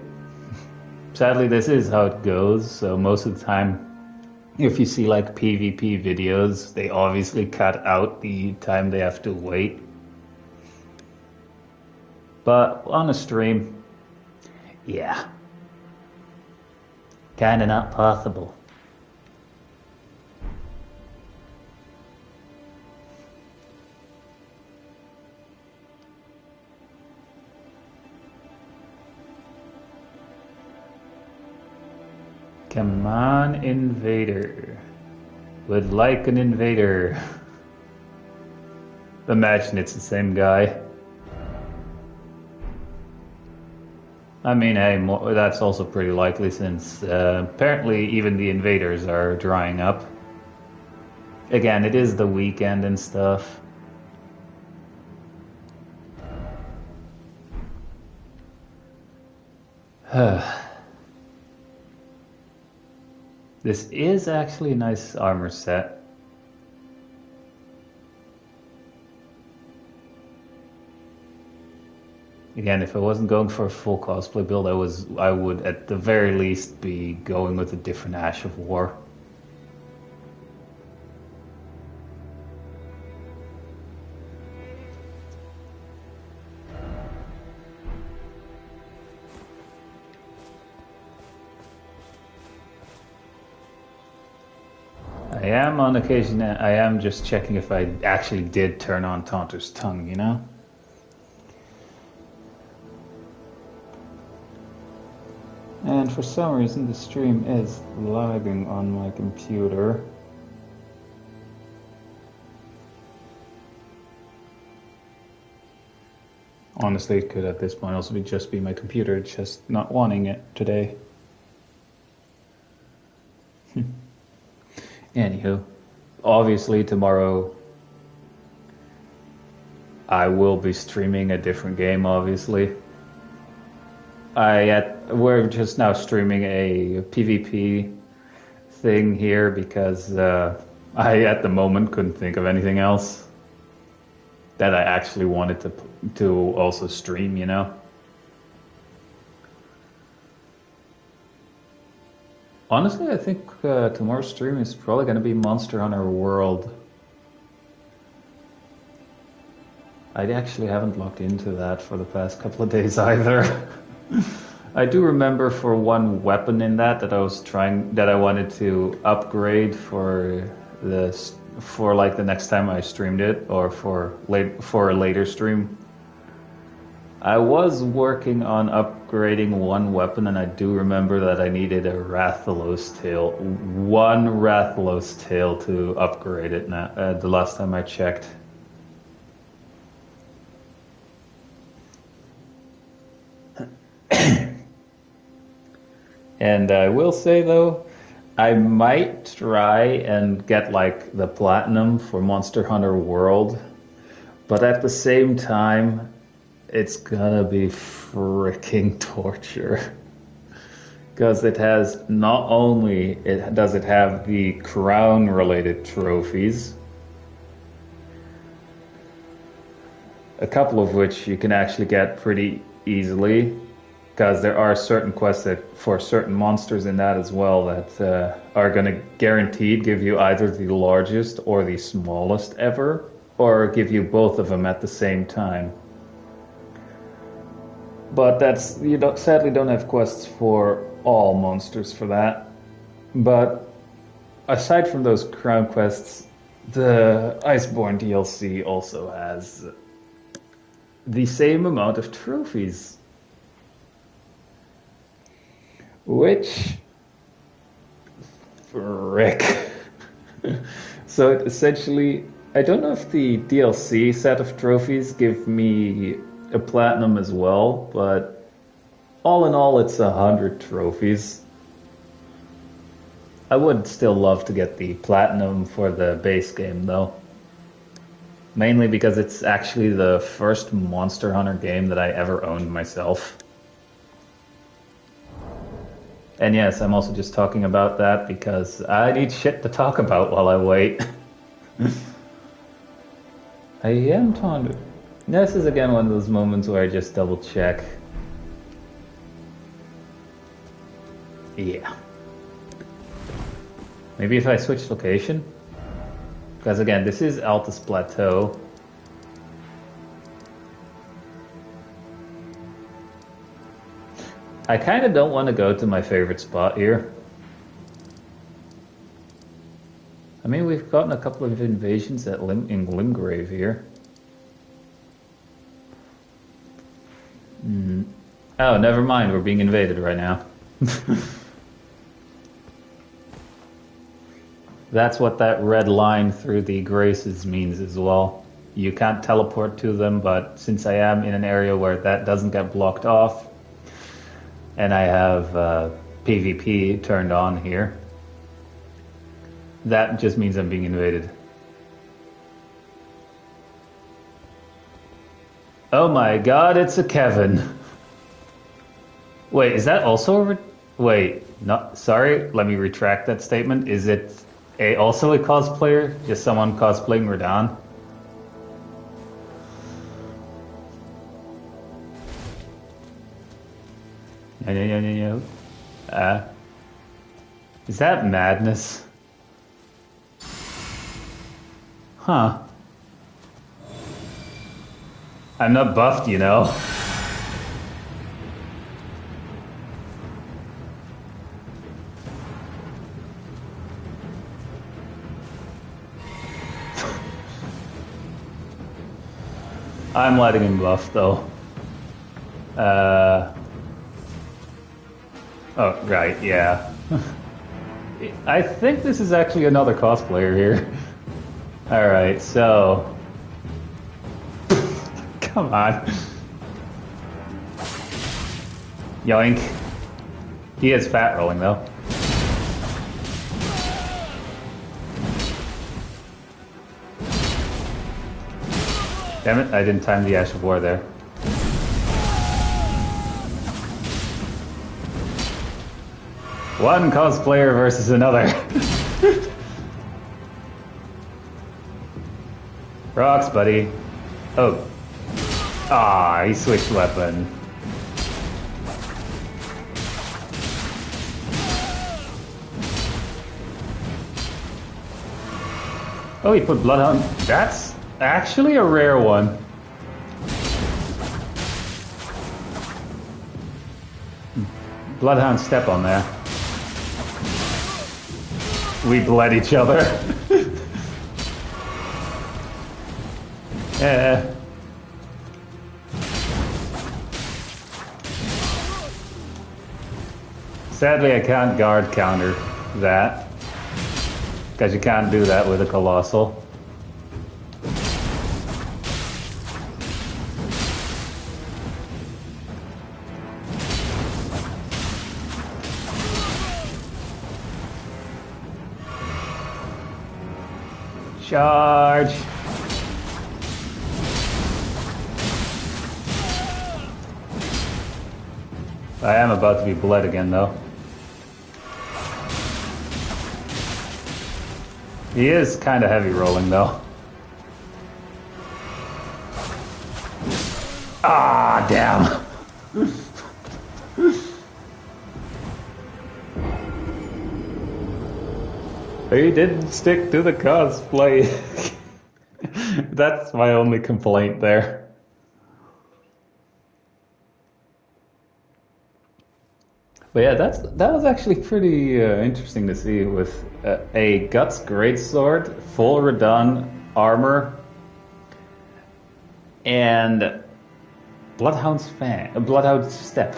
Sadly, this is how it goes, so most of the time, if you see like PvP videos, they obviously cut out the time they have to wait. But on a stream, yeah. Kinda not possible. Come on, invader. Would like an invader. Imagine it's the same guy. I mean, hey, that's also pretty likely since apparently even the invaders are drying up. Again, it is the weekend and stuff. This is actually a nice armor set. Again, if I wasn't going for a full cosplay build, I would at the very least be going with a different Ash of War. I am on occasion, I am just checking if I actually did turn on Taunter's Tongue, you know? And for some reason the stream is lagging on my computer. Honestly, it could at this point also just be my computer just not wanting it today. Anywho, obviously tomorrow I will be streaming a different game, obviously. We're just now streaming a PvP thing here because I at the moment couldn't think of anything else that I actually wanted to also stream, you know. Honestly, I think tomorrow's stream is probably going to be Monster Hunter World. I actually haven't looked into that for the past couple of days either. I do remember for one weapon in that I wanted to upgrade for like the next time I streamed it or for a later stream. I was working on upgrading one weapon, and I do remember that I needed a Rathalos tail, one Rathalos tail to upgrade it. Now, the last time I checked. And I will say though, I might try and get like the platinum for Monster Hunter World, but at the same time, it's gonna be freaking torture. Because it has not only does it have the crown related trophies, a couple of which you can actually get pretty easily, because there are certain quests for certain monsters in that as well that are going to guaranteed give you either the largest or the smallest ever, or give you both of them at the same time. But sadly don't have quests for all monsters for that. But aside from those crown quests, the Iceborne DLC also has the same amount of trophies. Which, frick. So essentially, I don't know if the DLC set of trophies give me a platinum as well, but all in all, it's 100 trophies. I would still love to get the platinum for the base game, though. Mainly because it's actually the first Monster Hunter game that I ever owned myself. And yes, I'm also just talking about that because I need shit to talk about while I wait. I am taunted. This is again one of those moments where I just double check. Yeah. Maybe if I switch location? Because again, this is Altus Plateau. I kind of don't want to go to my favorite spot here. I mean, we've gotten a couple of invasions in Limgrave here. Oh, never mind. We're being invaded right now. That's what that red line through the Graces means as well. You can't teleport to them, but since I am in an area where that doesn't get blocked off, and I have PvP turned on here, that just means I'm being invaded. Oh my god, it's a Kevin. Wait, is that also a... Wait, no, sorry, let me retract that statement. Is it also a cosplayer? Just someone cosplaying Radahn? No. Is that madness? Huh. I'm not buffed, you know. I'm letting him buff, though. Oh, right, yeah. I think this is actually another cosplayer here. Alright, so... Come on. Yoink. He is fat rolling, though. Damn it, I didn't time the Ash of War there. One cosplayer versus another. Rocks, buddy. Oh. Ah, he switched weapon. Oh, he put Bloodhound. That's actually a rare one. Bloodhound step on there. We bled each other. Yeah. Sadly, I can't guard counter that. Because you can't do that with a Colossal. Charge! I am about to be bled again, though. He is kind of heavy rolling, though. Ah, damn! He didn't stick to the cosplay. That's my only complaint there. But yeah, that was actually pretty interesting to see with a Guts Greatsword, full Radahn armor, and Bloodhound's Step.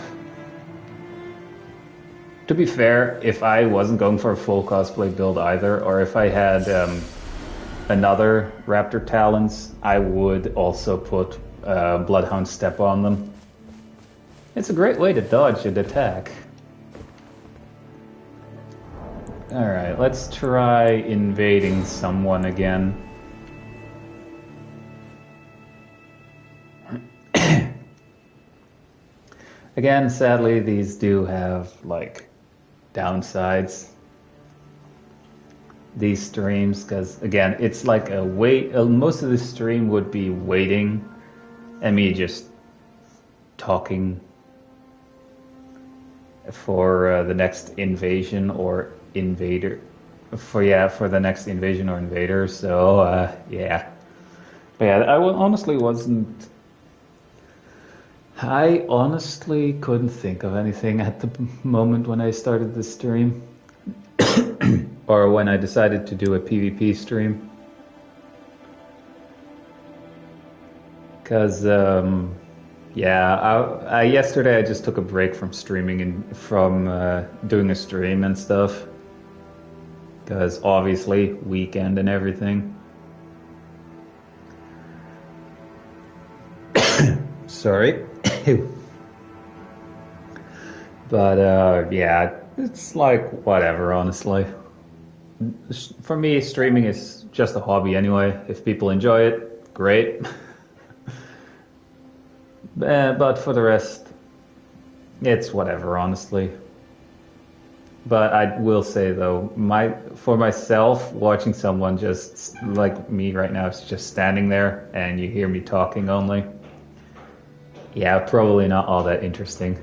To be fair, if I wasn't going for a full cosplay build either, or if I had another Raptor Talons, I would also put Bloodhound Step on them. It's a great way to dodge an attack. Alright, let's try invading someone again. Again, sadly, these do have, like, downsides. These streams, because, again, it's like a wait. Most of the stream would be waiting and me just talking for the next invasion or invader. For the next invasion or invader. So, yeah. But yeah, I honestly wasn't... I honestly couldn't think of anything at the moment when I started the stream. Or when I decided to do a PvP stream. Because, yeah, yesterday I just took a break from streaming and from doing a stream and stuff. Because obviously, weekend and everything. Sorry. But, yeah, it's like whatever, honestly. For me, streaming is just a hobby anyway. If people enjoy it, great. But for the rest, it's whatever, honestly. But I will say though, for myself, watching someone just like me right now, is just standing there and you hear me talking only. Yeah, probably not all that interesting.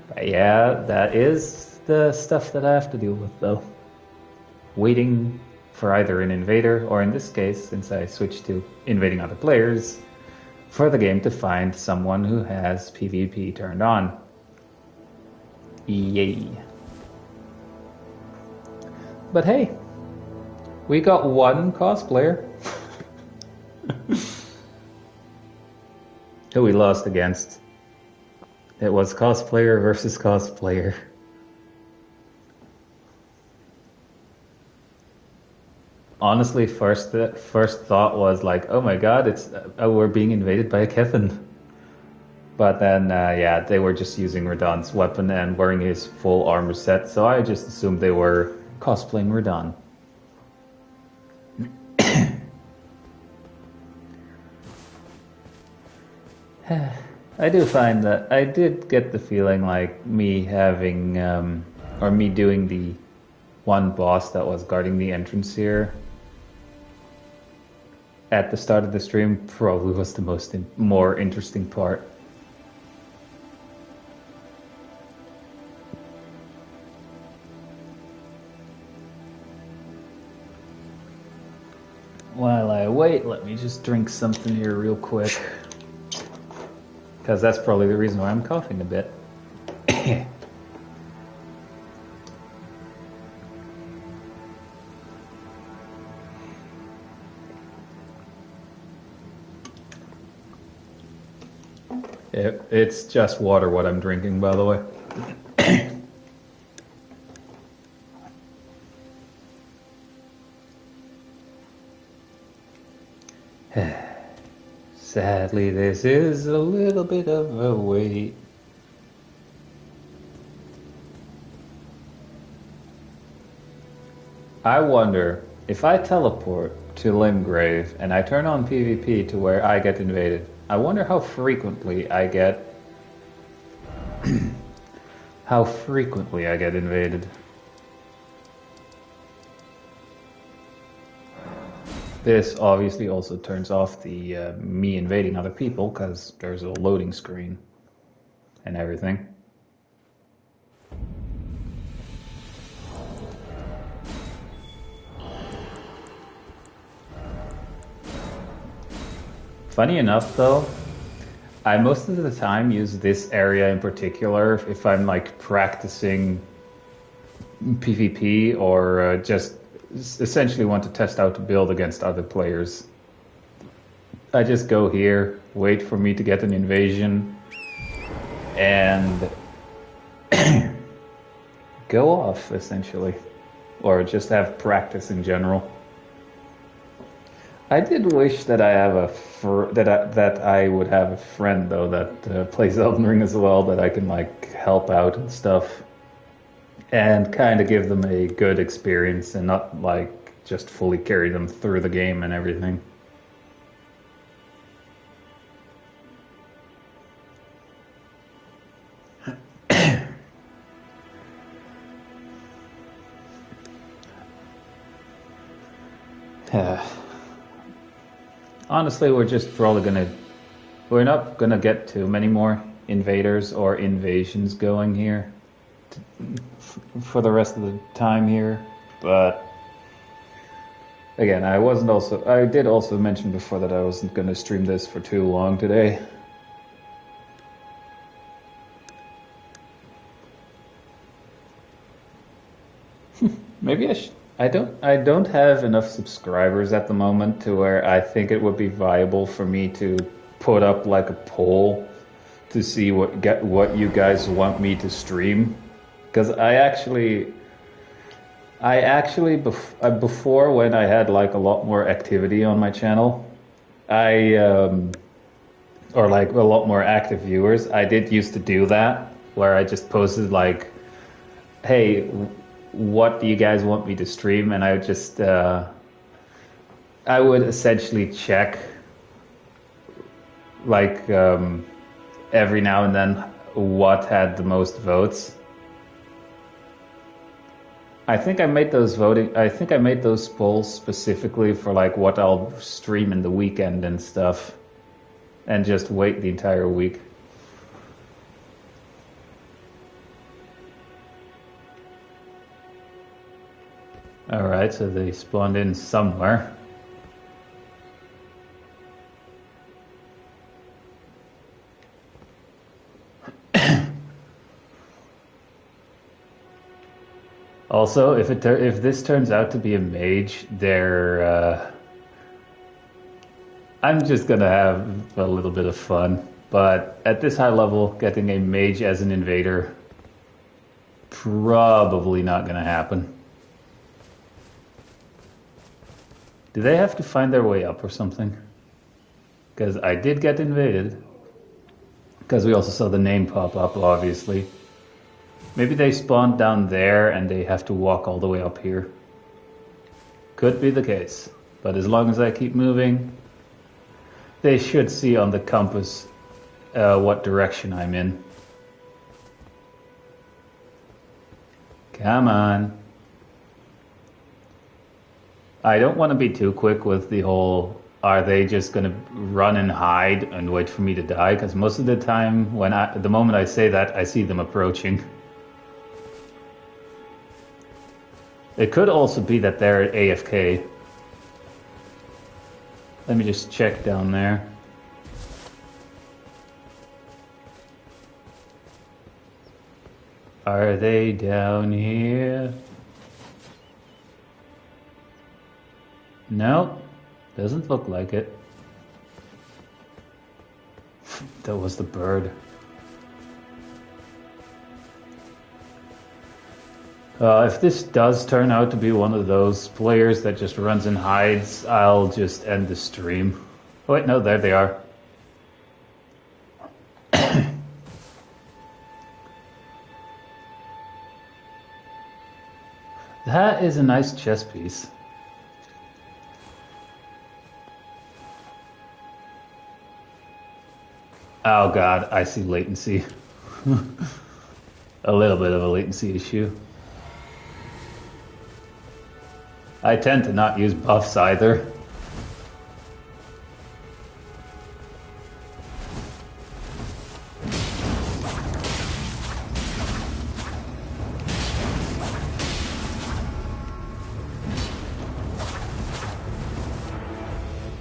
But yeah, that is the stuff that I have to deal with though. Waiting for either an invader, or in this case, since I switched to invading other players, for the game to find someone who has PvP turned on. Yay. But hey, we got one cosplayer who we lost against. It was cosplayer versus cosplayer. Honestly, first thought was like, oh my god, we're being invaded by a Kevin. But then, yeah, they were just using Radon's weapon and wearing his full armor set, so I just assumed they were cosplaying Radon. I do find that I did get the feeling like me having, or me doing the one boss that was guarding the entrance here at the start of the stream probably was the more interesting part. While I wait, let me just drink something here real quick. Because that's probably the reason why I'm coughing a bit. It's just water what I'm drinking, by the way. Sadly, this is a little bit of a wait. I wonder if I teleport to Limgrave and I turn on PvP to where I get invaded. I wonder how frequently I get invaded. This obviously also turns off the me invading other people because there's a loading screen and everything. Funny enough though, I most of the time use this area in particular if I'm like practicing PvP or just essentially want to test out to build against other players. I just go here, wait for me to get an invasion, and go off essentially, or just have practice in general. I did wish that I have that I would have a friend though that plays Elden Ring as well, that I can like help out and stuff, and kind of give them a good experience and not like just fully carry them through the game and everything. Honestly, we're not gonna get too many more invaders or invasions going here for the rest of the time here, but again, I did also mention before that I wasn't gonna stream this for too long today. Maybe I should. I don't have enough subscribers at the moment to where I think it would be viable for me to put up like a poll to see what you guys want me to stream. Because before, when I had like a lot more activity on my channel, or like a lot more active viewers, I did used to do that where I just posted like, hey, what do you guys want me to stream? And I would just I would essentially check like every now and then what had the most votes. I think I made those polls specifically for like what I'll stream in the weekend and stuff, and just wait the entire week. All right, so they spawned in somewhere. Also, if this turns out to be a mage, I'm just gonna have a little bit of fun. But at this high level, getting a mage as an invader, probably not gonna happen. Do they have to find their way up or something? Because I did get invaded. Because we also saw the name pop up, obviously. Maybe they spawned down there and they have to walk all the way up here. Could be the case. But as long as I keep moving, they should see on the compass what direction I'm in. Come on. I don't want to be too quick with the whole, are they just going to run and hide and wait for me to die? Because most of the time, the moment I say that, I see them approaching. It could also be that they're AFK. Let me just check down there. Are they down here? No, doesn't look like it. That was the bird. If this does turn out to be one of those players that just runs and hides, I'll just end the stream. Oh, wait, no, there they are. That is a nice chess piece. Oh god, I see latency. A little bit of a latency issue. I tend to not use buffs either.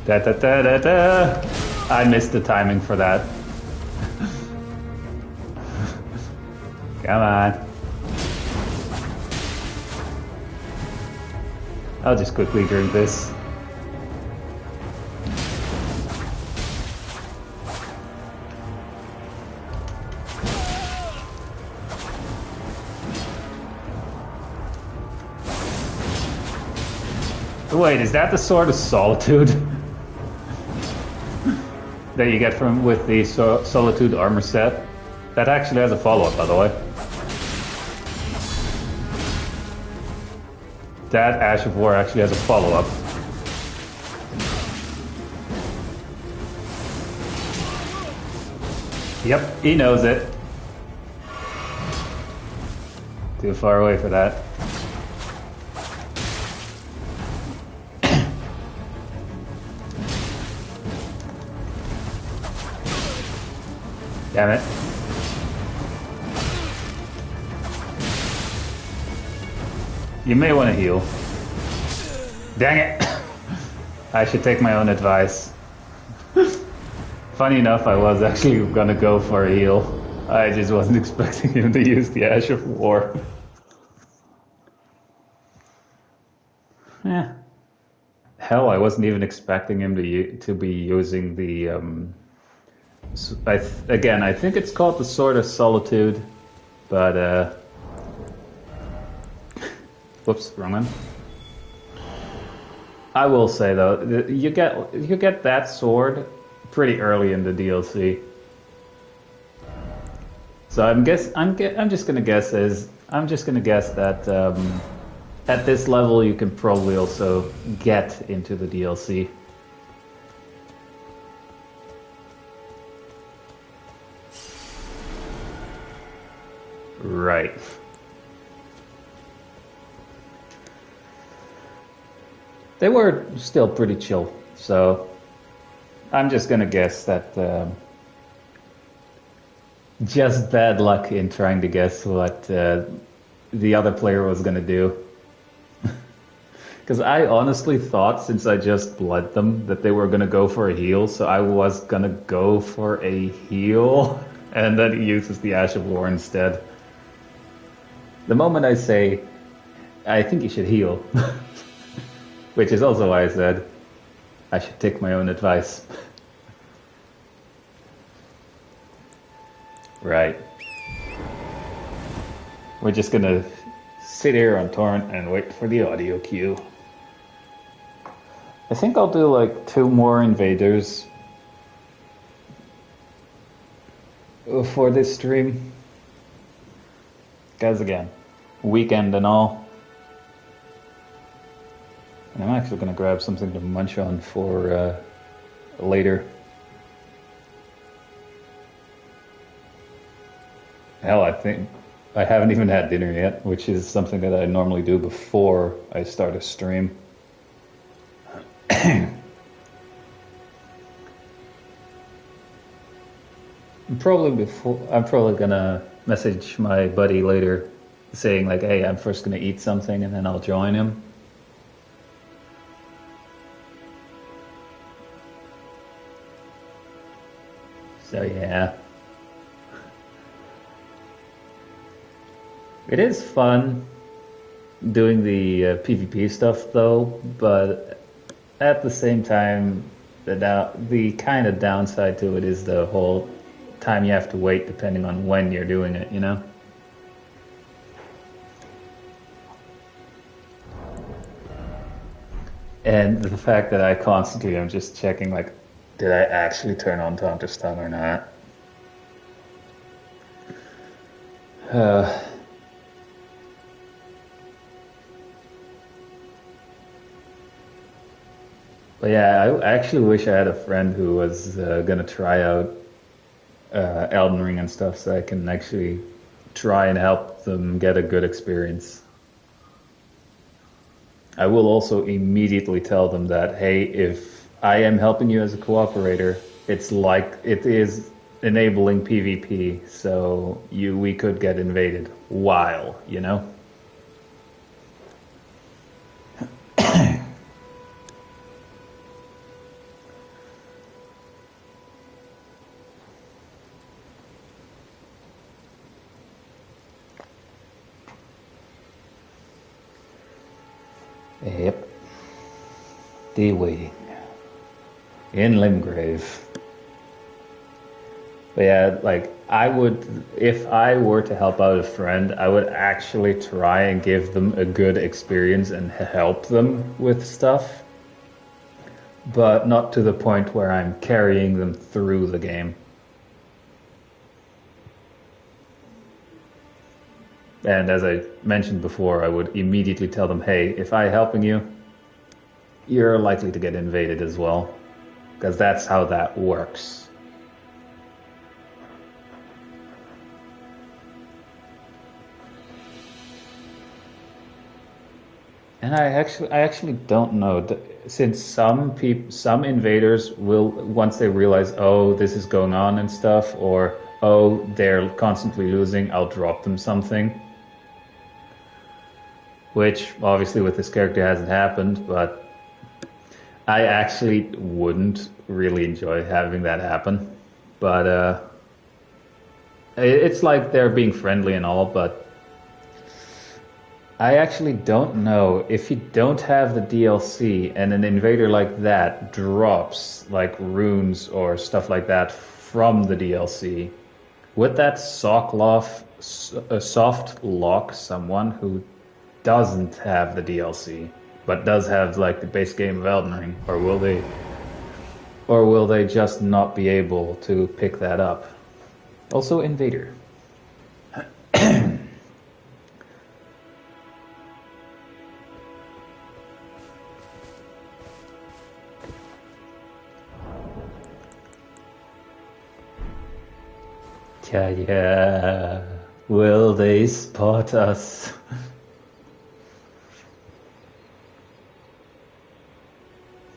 Da da da da da. I missed the timing for that. Come on. I'll just quickly drink this. Wait, is that the Sword of Solitude? That you get with the Solitude armor set? That actually has a follow-up, by the way. That Ash of War actually has a follow-up. Yep, he knows it. Too far away for that. Damn it. You may want to heal. Dang it! I should take my own advice. Funny enough, I was actually gonna go for a heal. I just wasn't expecting him to use the Ash of War. Yeah. Hell, I wasn't even expecting him to be using the... Again, I think it's called the Sword of Solitude, but... Whoops, wrong one. I will say though, you get that sword pretty early in the DLC. So I'm just gonna guess that at this level you can probably also get into the DLC. Right. They were still pretty chill, so I'm just gonna guess that just bad luck in trying to guess what the other player was gonna do. Because I honestly thought, since I just bled them, that they were gonna go for a heal, so I was gonna go for a heal, and then he uses the Ash of War instead. The moment I say, I think you should heal, which is also why I said I should take my own advice. Right. We're just gonna sit here on Torrent and wait for the audio cue. I think I'll do like 2 more invaders for this stream. Guys, again, weekend and all. And I'm actually gonna grab something to munch on for later. Hell, I think I haven't even had dinner yet, which is something that I normally do before I start a stream. I'm probably gonna message my buddy later saying like, hey, I'm first gonna eat something and then I'll join him. So yeah. It is fun doing the PvP stuff though, but at the same time, the kind of downside to it is the whole time you have to wait depending on when you're doing it, you know? And the fact that I constantly am just checking like, did I actually turn on Taunt or Stun or not? But yeah, I actually wish I had a friend who was gonna try out Elden Ring and stuff, so I can actually try and help them get a good experience. I will also immediately tell them that, hey, if I am helping you as a cooperator, it's like it is enabling PvP, so we could get invaded while, you know? Yep. Day waiting. In Limgrave. But yeah, like, I would, if I were to help out a friend, I would actually try and give them a good experience and help them with stuff. But not to the point where I'm carrying them through the game. And as I mentioned before, I would immediately tell them, hey, if I'm helping you, you're likely to get invaded as well. Because that's how that works. And I actually don't know, since some invaders will, once they realize, oh, this is going on and stuff, or oh, they're constantly losing, I'll drop them something. Which obviously with this character hasn't happened, but I actually wouldn't really enjoy having that happen. But it's like they're being friendly and all, but I actually don't know if you don't have the DLC and an invader like that drops like runes or stuff like that from the DLC, would that soft lock someone who doesn't have the DLC but does have like the base game of Elden Ring, or will they just not be able to pick that up? Also, invader. Yeah, Will they spot us?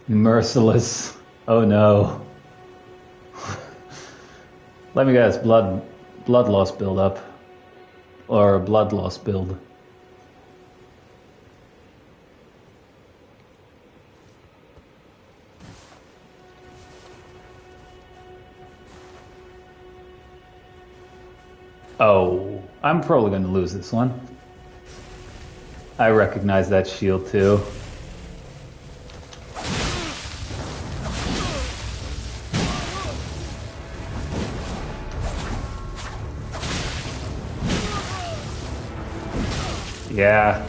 Merciless. Oh no. Let me guess, blood loss build up. Or blood loss build. Oh, I'm probably going to lose this one. I recognize that shield too. Yeah.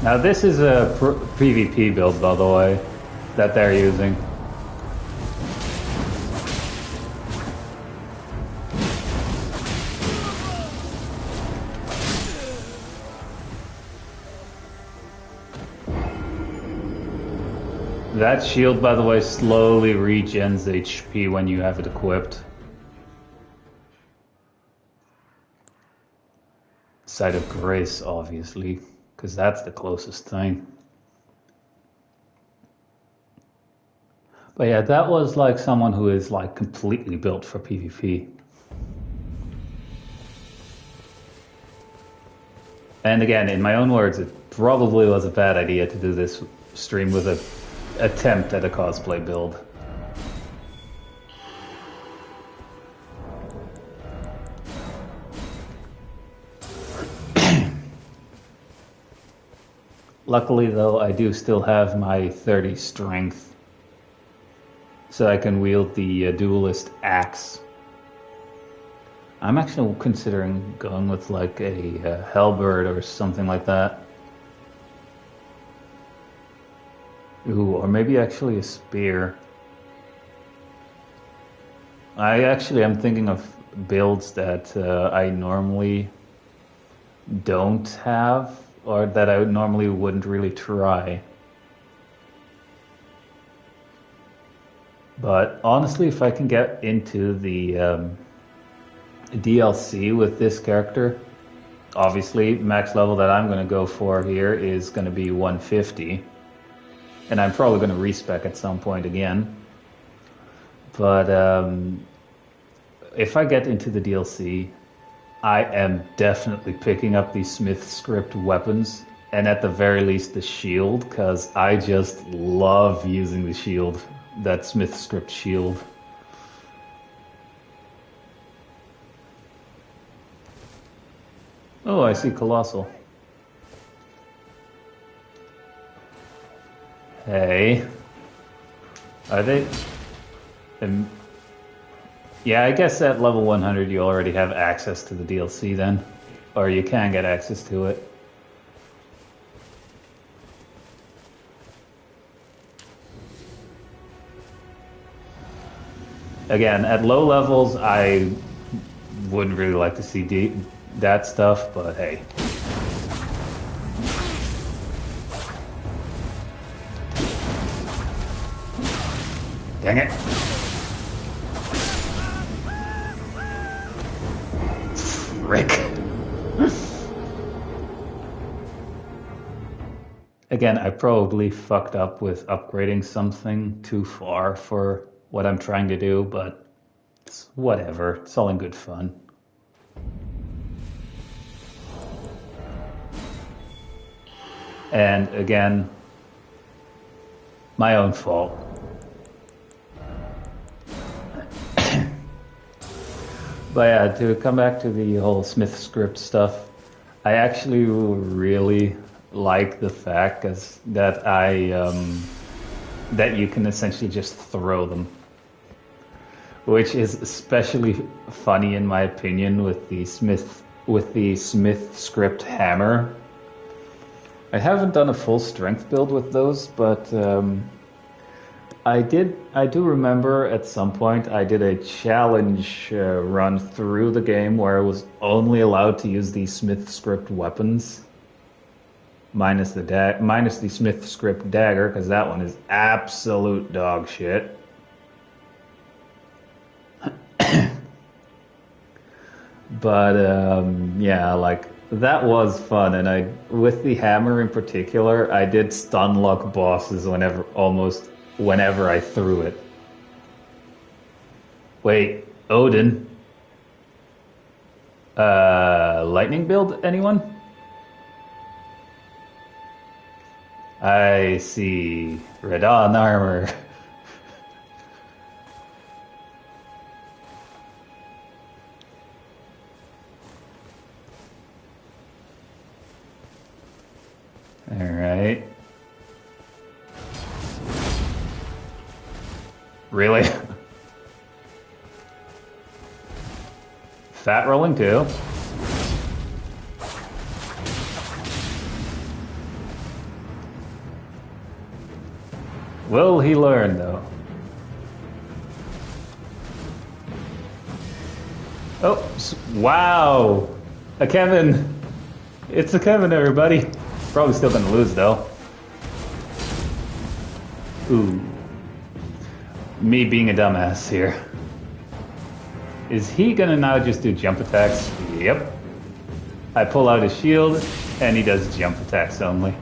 Now this is a PvP build, by the way, that they're using. That shield, by the way, slowly regens HP when you have it equipped. Site of Grace, obviously, because that's the closest thing. But yeah, that was like someone who is like completely built for PvP. And again, in my own words, it probably was a bad idea to do this stream with an attempt at a cosplay build. Luckily, though, I do still have my 30 strength, so I can wield the duelist axe. I'm actually considering going with like a halberd or something like that. Ooh, or maybe actually a spear. I'm thinking of builds that I normally don't have, or that I normally wouldn't really try. But honestly, if I can get into the DLC with this character, obviously max level that I'm going to go for here is going to be 150. And I'm probably going to respec at some point again. But if I get into the DLC, I am definitely picking up these Smith script weapons. And at the very least the shield, because I just love using the shield. That Smith script shield. Oh, I see Colossal. Hey. Are they... yeah, I guess at level 100 you already have access to the DLC then. Or you can get access to it. Again, at low levels I wouldn't really like to see that stuff, but hey. Dang it. Frick. Again, I probably fucked up with upgrading something too far for what I'm trying to do, but it's whatever. It's all in good fun. And again, my own fault. But yeah, to come back to the whole Smith script stuff, I actually really like the fact that that you can essentially just throw them, which is especially funny in my opinion with the Smith script hammer. I haven't done a full strength build with those, but I do remember at some point I did a challenge run through the game where I was only allowed to use the Smith script weapons, minus the Smith script dagger, because that one is absolute dog shit. But yeah, like that was fun, and I with the hammer in particular, I did stun lock bosses almost whenever I threw it. Wait, Odin. Lightning build, anyone? I see. Radon armor. Alright. Really? Fat rolling too. Will he learn though? Oh, wow. A Kevin. It's a Kevin, everybody. Probably still gonna lose though. Ooh. Me being a dumbass here. Is he gonna now just do jump attacks? Yep. I pull out his shield, and he does jump attacks only.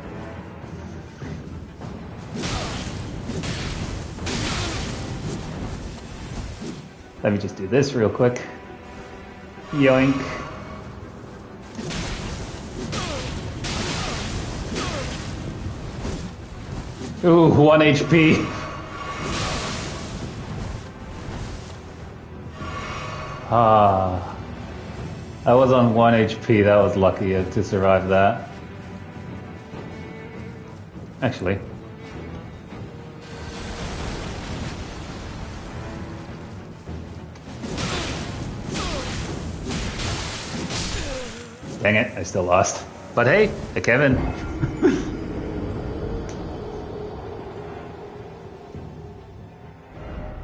Let me just do this real quick. Yoink. Ooh, 1 HP. Ah. I was on 1 HP, that was lucky to survive that. Actually. Dang it, I still lost. But hey, a Kevin.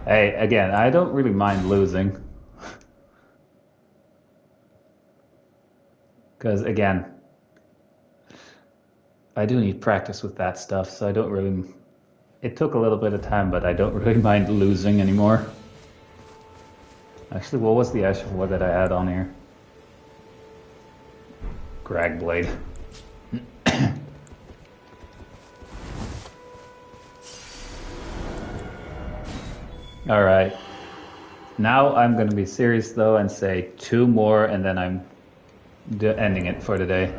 Hey, again, I don't really mind losing. Because, again, I do need practice with that stuff, so I don't really... It took a little bit of time, but I don't really mind losing anymore. Actually, what was the Ash of War that I had on here? Grag Blade. Alright. Now I'm going to be serious, though, and say 2 more, and then I'm ending it for today.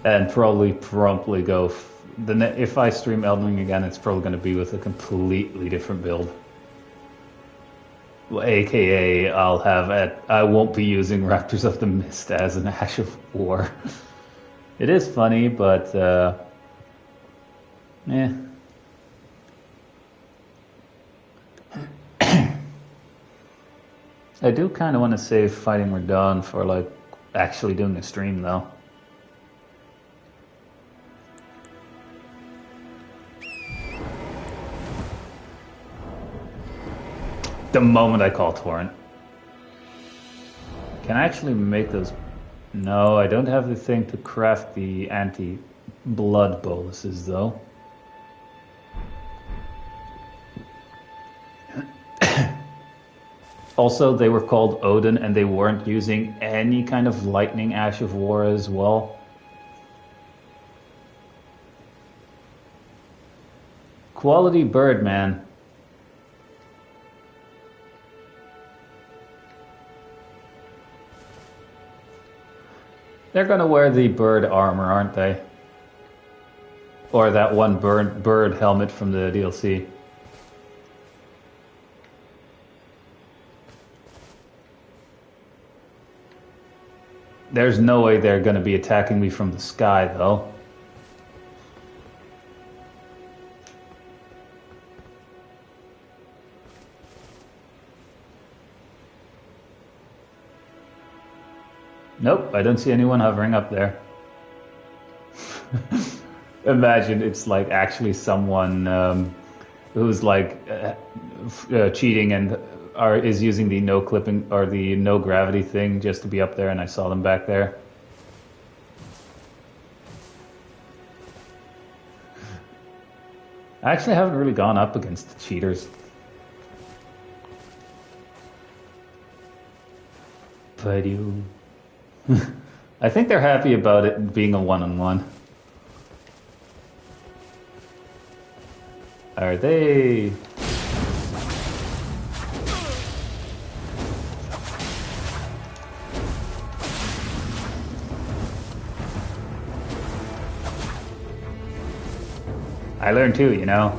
And probably promptly go... if I stream Elden Ring again, it's probably going to be with a completely different build. Well, AKA, I won't be using Raptors of the Mist as an Ash of War. It is funny, but... eh. I do kind of want to save Fighting Radon for, like, actually doing a stream, though. The moment I call Torrent. Can I actually make those? No, I don't have the thing to craft the anti-blood boluses, though. Also, they were called Odin, and they weren't using any kind of lightning Ash of War as well. Quality bird, man. They're gonna wear the bird armor, aren't they? Or that one bird helmet from the DLC. There's no way they're gonna be attacking me from the sky, though. Nope, I don't see anyone hovering up there. Imagine it's like actually someone who's like cheating and is using the no clipping or the no gravity thing just to be up there, and I saw them back there. I actually haven't really gone up against the cheaters. But you... I think they're happy about it being a one-on-one. Are they? I learned too, you know.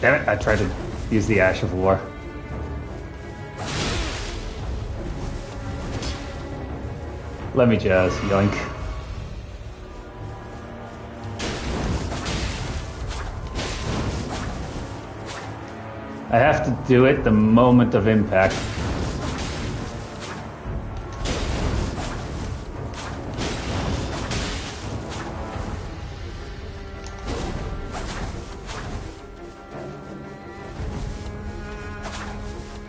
Damn it, I tried to use the Ash of War. Let me just yoink. I have to do it the moment of impact.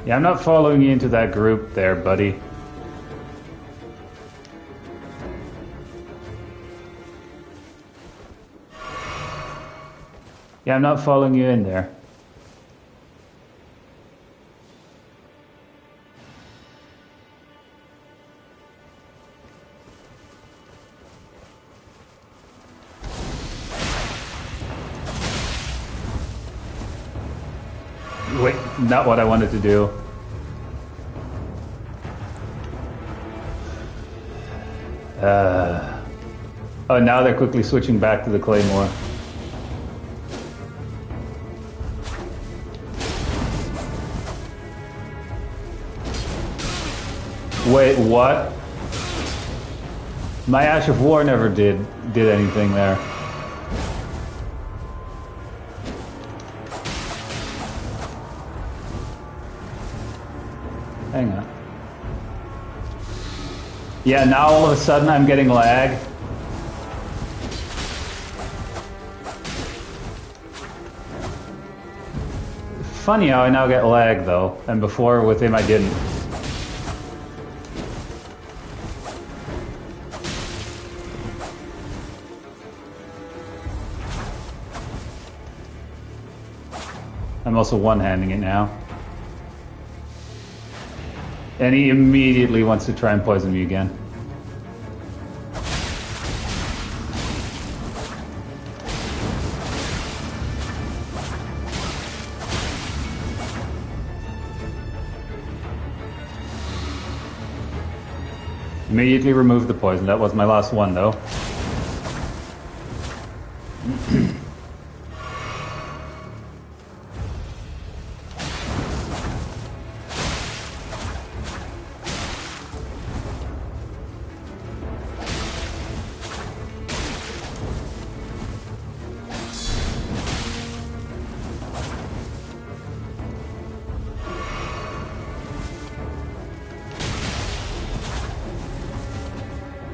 Yeah, I'm not following you into that group there, buddy. Yeah, I'm not following you in there. Wait, not what I wanted to do. Oh, now they're quickly switching back to the Claymore. Wait, what? My Ash of War never did anything there. Hang on. Yeah, now all of a sudden I'm getting lag. Funny how I now get lag though, and before with him I didn't. I'm also one-handing it now. And he immediately wants to try and poison me again. Immediately remove the poison. That was my last one though.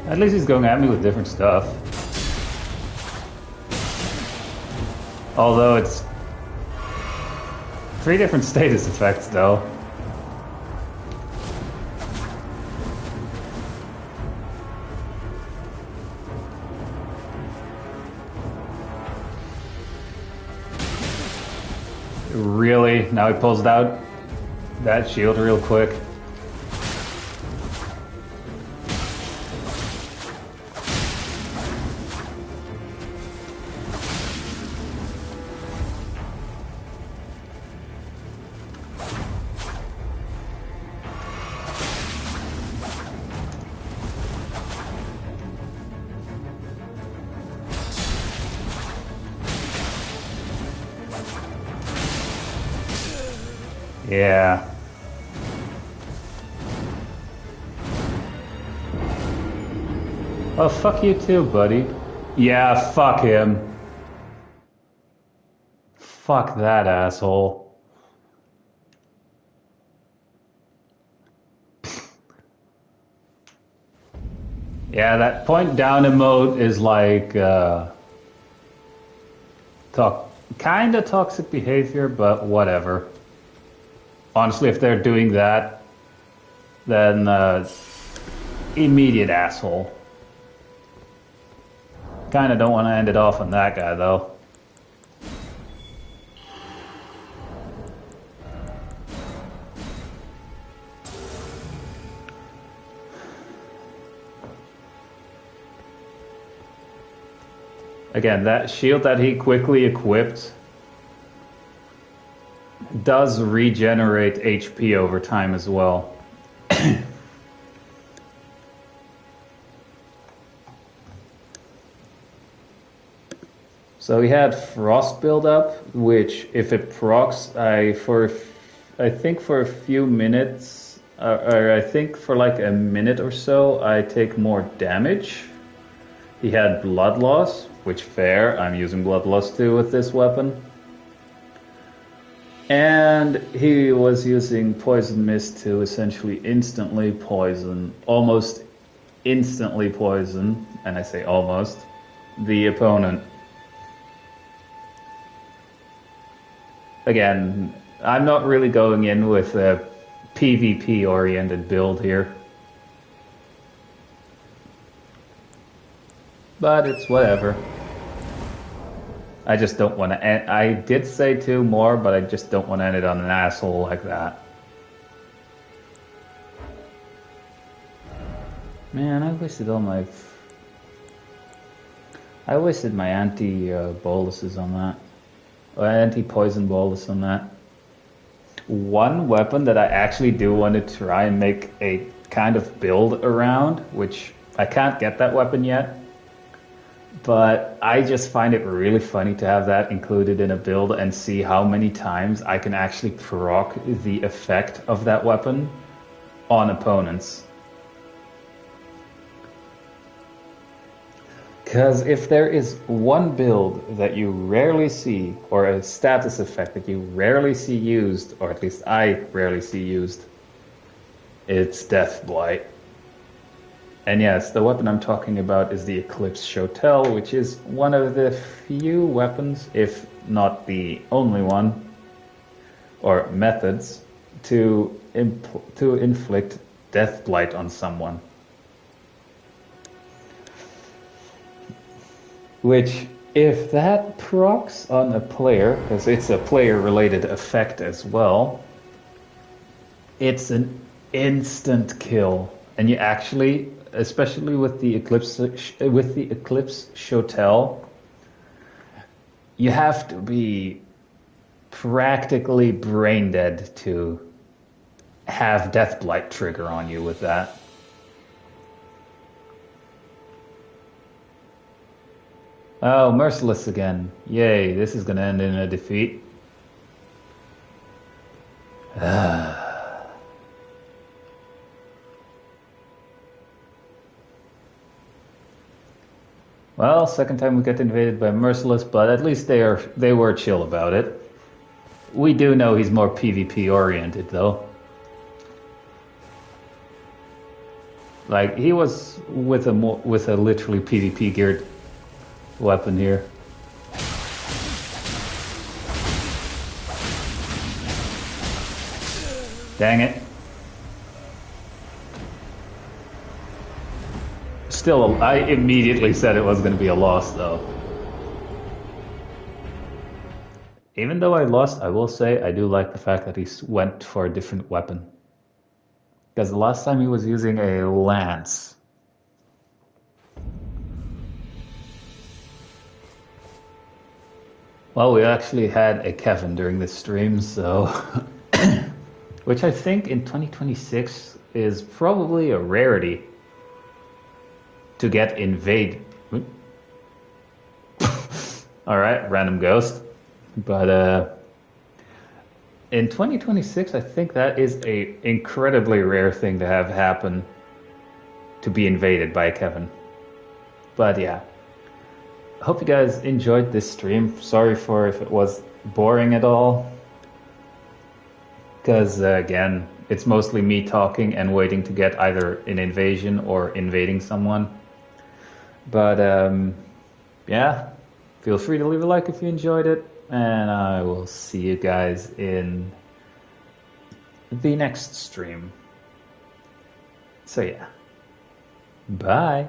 At least he's going at me with different stuff. Although it's 3 different status effects though. Really? Now he pulls out that shield real quick. Yeah. Oh, fuck you too, buddy. Yeah, fuck him. Fuck that asshole. Yeah, that point down emote is like kind of toxic behavior, but whatever. Honestly, if they're doing that, then immediate asshole. Kind of don't want to end it off on that guy, though. Again, that shield that he quickly equipped does regenerate HP over time as well. So he had Frost buildup, which if it procs, I think for a few minutes, or I think for like a minute or so, I take more damage. He had Blood Loss, which fair, I'm using Blood Loss too with this weapon. And he was using Poison Mist to essentially instantly poison, almost instantly poison, and I say almost, the opponent. Again, I'm not really going in with a PvP oriented build here. But it's whatever. I just don't want to end. I did say 2 more, but I just don't want to end it on an asshole like that. Man, I wasted all my... I wasted my anti-boluses on that. Or anti-poison bolus on that. One weapon that I actually do want to try and make a kind of build around, which I can't get that weapon yet. But I just find it really funny to have that included in a build and see how many times I can actually proc the effect of that weapon on opponents. Because if there is one build that you rarely see, or a status effect that you rarely see used, or at least I rarely see used, it's Death Blight. And yes, the weapon I'm talking about is the Eclipse Shotel, which is one of the few weapons, if not the only one, or methods, to inflict Death Blight on someone. Which, if that procs on a player, because it's a player-related effect as well, it's an instant kill. And you actually, especially with the Eclipse Shotel, you have to be practically brain dead to have Death Blight trigger on you with that. Oh, Merciless again. Yay, this is going to end in a defeat. Well, second time we get invaded by Merciless, but at least they were chill about it. We do know he's more PvP oriented though. Like he was with a literally PvP geared weapon here. Dang it. Still, I immediately said it was going to be a loss, though. Even though I lost, I will say I do like the fact that he went for a different weapon. Because the last time he was using a lance. Well, we actually had a Kevin during this stream, so... which I think in 2026 is probably a rarity. To get invade. Alright, random ghost. But in 2026, I think that is a incredibly rare thing to have happen. To be invaded by a Kevin. But yeah. I hope you guys enjoyed this stream. Sorry for if it was boring at all. Because again, it's mostly me talking and waiting to get either an invasion or invading someone. But yeah, feel free to leave a like if you enjoyed it, and I will see you guys in the next stream. So yeah, bye.